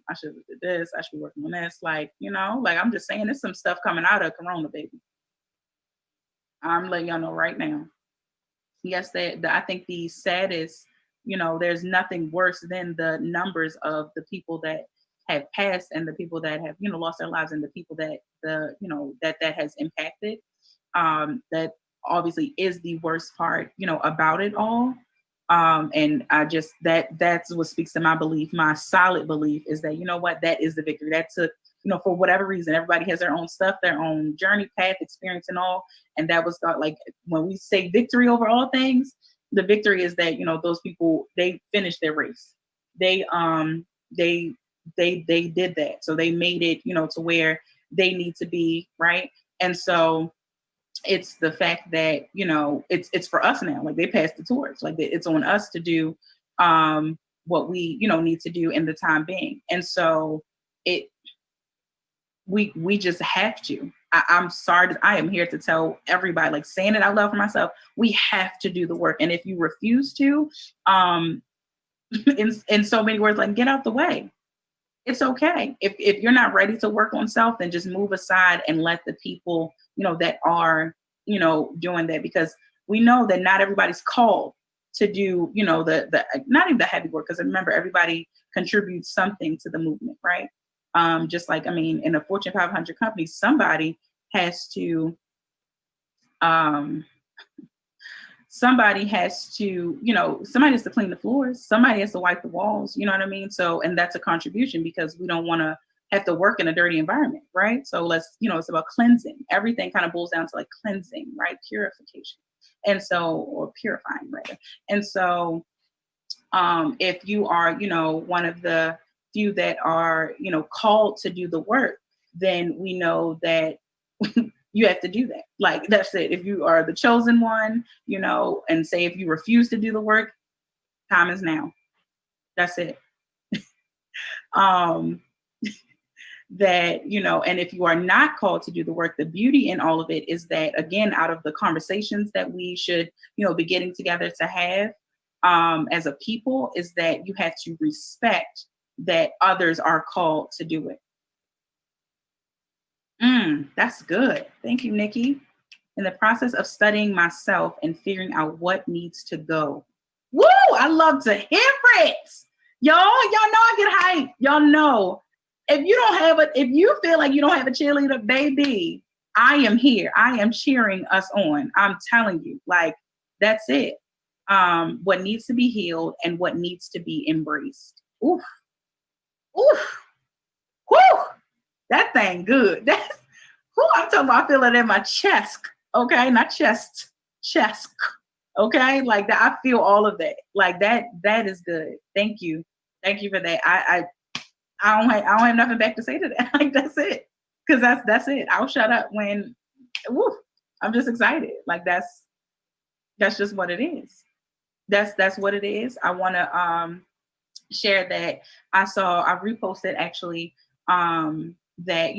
I should have did this. I should be working on this. Like, like, I'm just saying, there's some stuff coming out of Corona, baby. I'm letting y'all know right now. Yes, I think the saddest, there's nothing worse than the numbers of the people that have passed, and the people that have, lost their lives, and the people that that has impacted. That obviously is the worst part, about it all. And I just, that's what speaks to my belief. My solid belief is that, that is the victory. That took, for whatever reason, everybody has their own stuff, their own journey, path, experience, and all. And that was like, when we say victory over all things, the victory is that, those people, they finished their race. They did that. So they made it, to where they need to be. Right. And so it's the fact that, it's for us now. Like, they passed the torch. Like, it's on us to do what we, need to do in the time being. And so we just have to. I'm sorry. I am here to tell everybody, like, saying it out loud for myself, we have to do the work. And if you refuse to, in so many words, like, get out the way. It's okay. If you're not ready to work on self, then just move aside and let the people, that are, doing that, because we know that not everybody's called to do, the not even the heavy work. Because remember, everybody contributes something to the movement, right? Just like, in a Fortune 500 company, somebody has to somebody has to, somebody has to clean the floors. Somebody has to wipe the walls. You know what I mean? So, and that's a contribution because we don't want to have to work in a dirty environment, right? So let's, it's about cleansing. Everything kind of boils down to like cleansing, right? Purification. And so, or purifying rather. And so, if you are, one of the few that are, called to do the work, then we know that you have to do that. Like, that's it. If you are the chosen one, and say if you refuse to do the work, time is now. That's it. That, and if you are not called to do the work, the beauty in all of it is that, again, out of the conversations that we should, be getting together to have as a people, is that you have to respect that others are called to do it. That's good. Thank you, Nikki. In the process of studying myself and figuring out what needs to go. Woo! I love to hear it. Y'all know I get hyped. Y'all know. If you feel like you don't have a cheerleader, baby, I am here. I am cheering us on. I'm telling you, like, that's it. What needs to be healed and what needs to be embraced. Oof. Oof. Whoo! That thing good. That's who I'm talking about. I feel it in my chest. Okay, not chest. Okay, like that. I feel all of that. Like that is good. Thank you for that. I don't have nothing back to say to that. Like, that's it. Because that's it. I'll shut up when I'm just excited. Like, that's just what it is. That's what it is. I want to share that I reposted actually that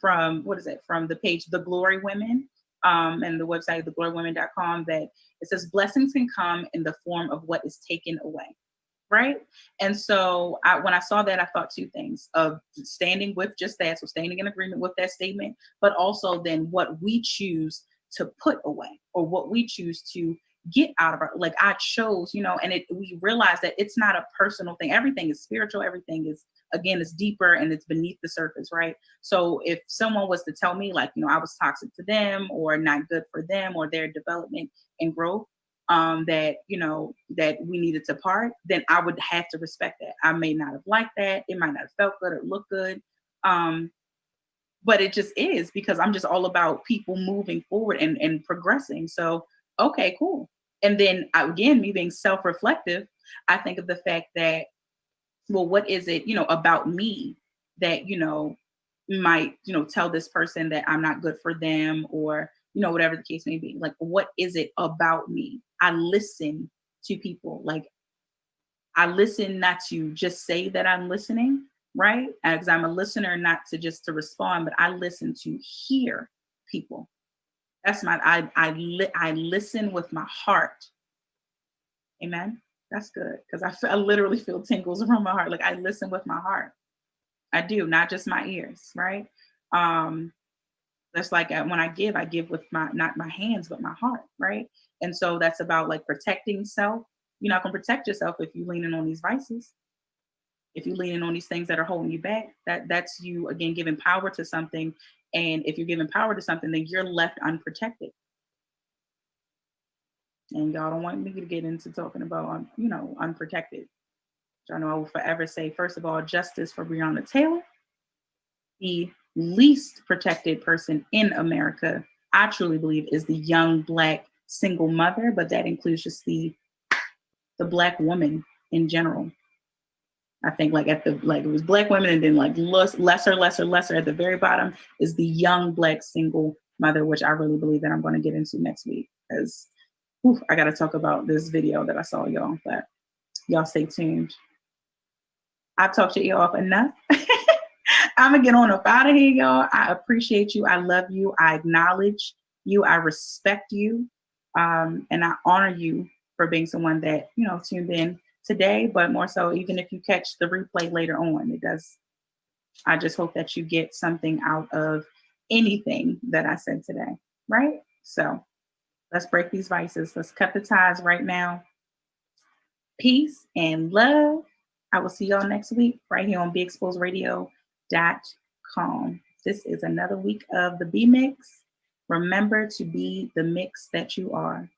from from the page The Glory Women and the website theglorywomen.com, that it says blessings can come in the form of what is taken away. Right. And so when I saw that, I thought two things: of standing with just that. So standing in agreement with that statement, but also then what we choose to put away or what we choose to get out of our, like I chose, and we realize that it's not a personal thing. Everything is spiritual. Everything is, again, it's deeper and it's beneath the surface. Right. So if someone was to tell me like, I was toxic to them or not good for them or their development and growth, that we needed to part, then I would have to respect that. I may not have liked that. It might not have felt good or looked good. But it just is, because I'm just all about people moving forward and progressing. So, okay, cool. And then again, me being self-reflective, I think of the fact that, well, what is it, about me that, might, tell this person that I'm not good for them, or, whatever the case may be. Like, what is it about me? I listen to people. Like, I listen not to just say that I'm listening, right? Because I'm a listener, not to respond, but I listen to hear people. That's I listen with my heart. Amen. That's good, because I literally feel tingles around my heart. Like, I listen with my heart. I do, not just my ears, right? That's like when I give with not my hands, but my heart, right? And so that's about like protecting self. You're not going to protect yourself if you're leaning on these vices. If you're leaning on these things that are holding you back, that's you, again, giving power to something. And if you're giving power to something, then you're left unprotected. And y'all don't want me to get into talking about, unprotected. I know I will forever say, first of all, justice for Breonna Taylor, the least protected person in America, I truly believe, is the young Black single mother, but that includes just the Black woman in general. I think it was Black women, and then like lesser at the very bottom is the young Black single mother, which I really believe that I'm going to get into next week, because I got to talk about this video that I saw, y'all. But y'all stay tuned. I've talked to y'all enough. I'm going to get on up out of here, y'all. I appreciate you. I love you. I acknowledge you. I respect you. And I honor you for being someone that, tuned in today, but more so, even if you catch the replay later on, I just hope that you get something out of anything that I said today, right? So let's break these vices. Let's cut the ties right now. Peace and love. I will see y'all next week right here on BeExposedRadio.com. This is another week of the B Mix. Remember to be the mix that you are.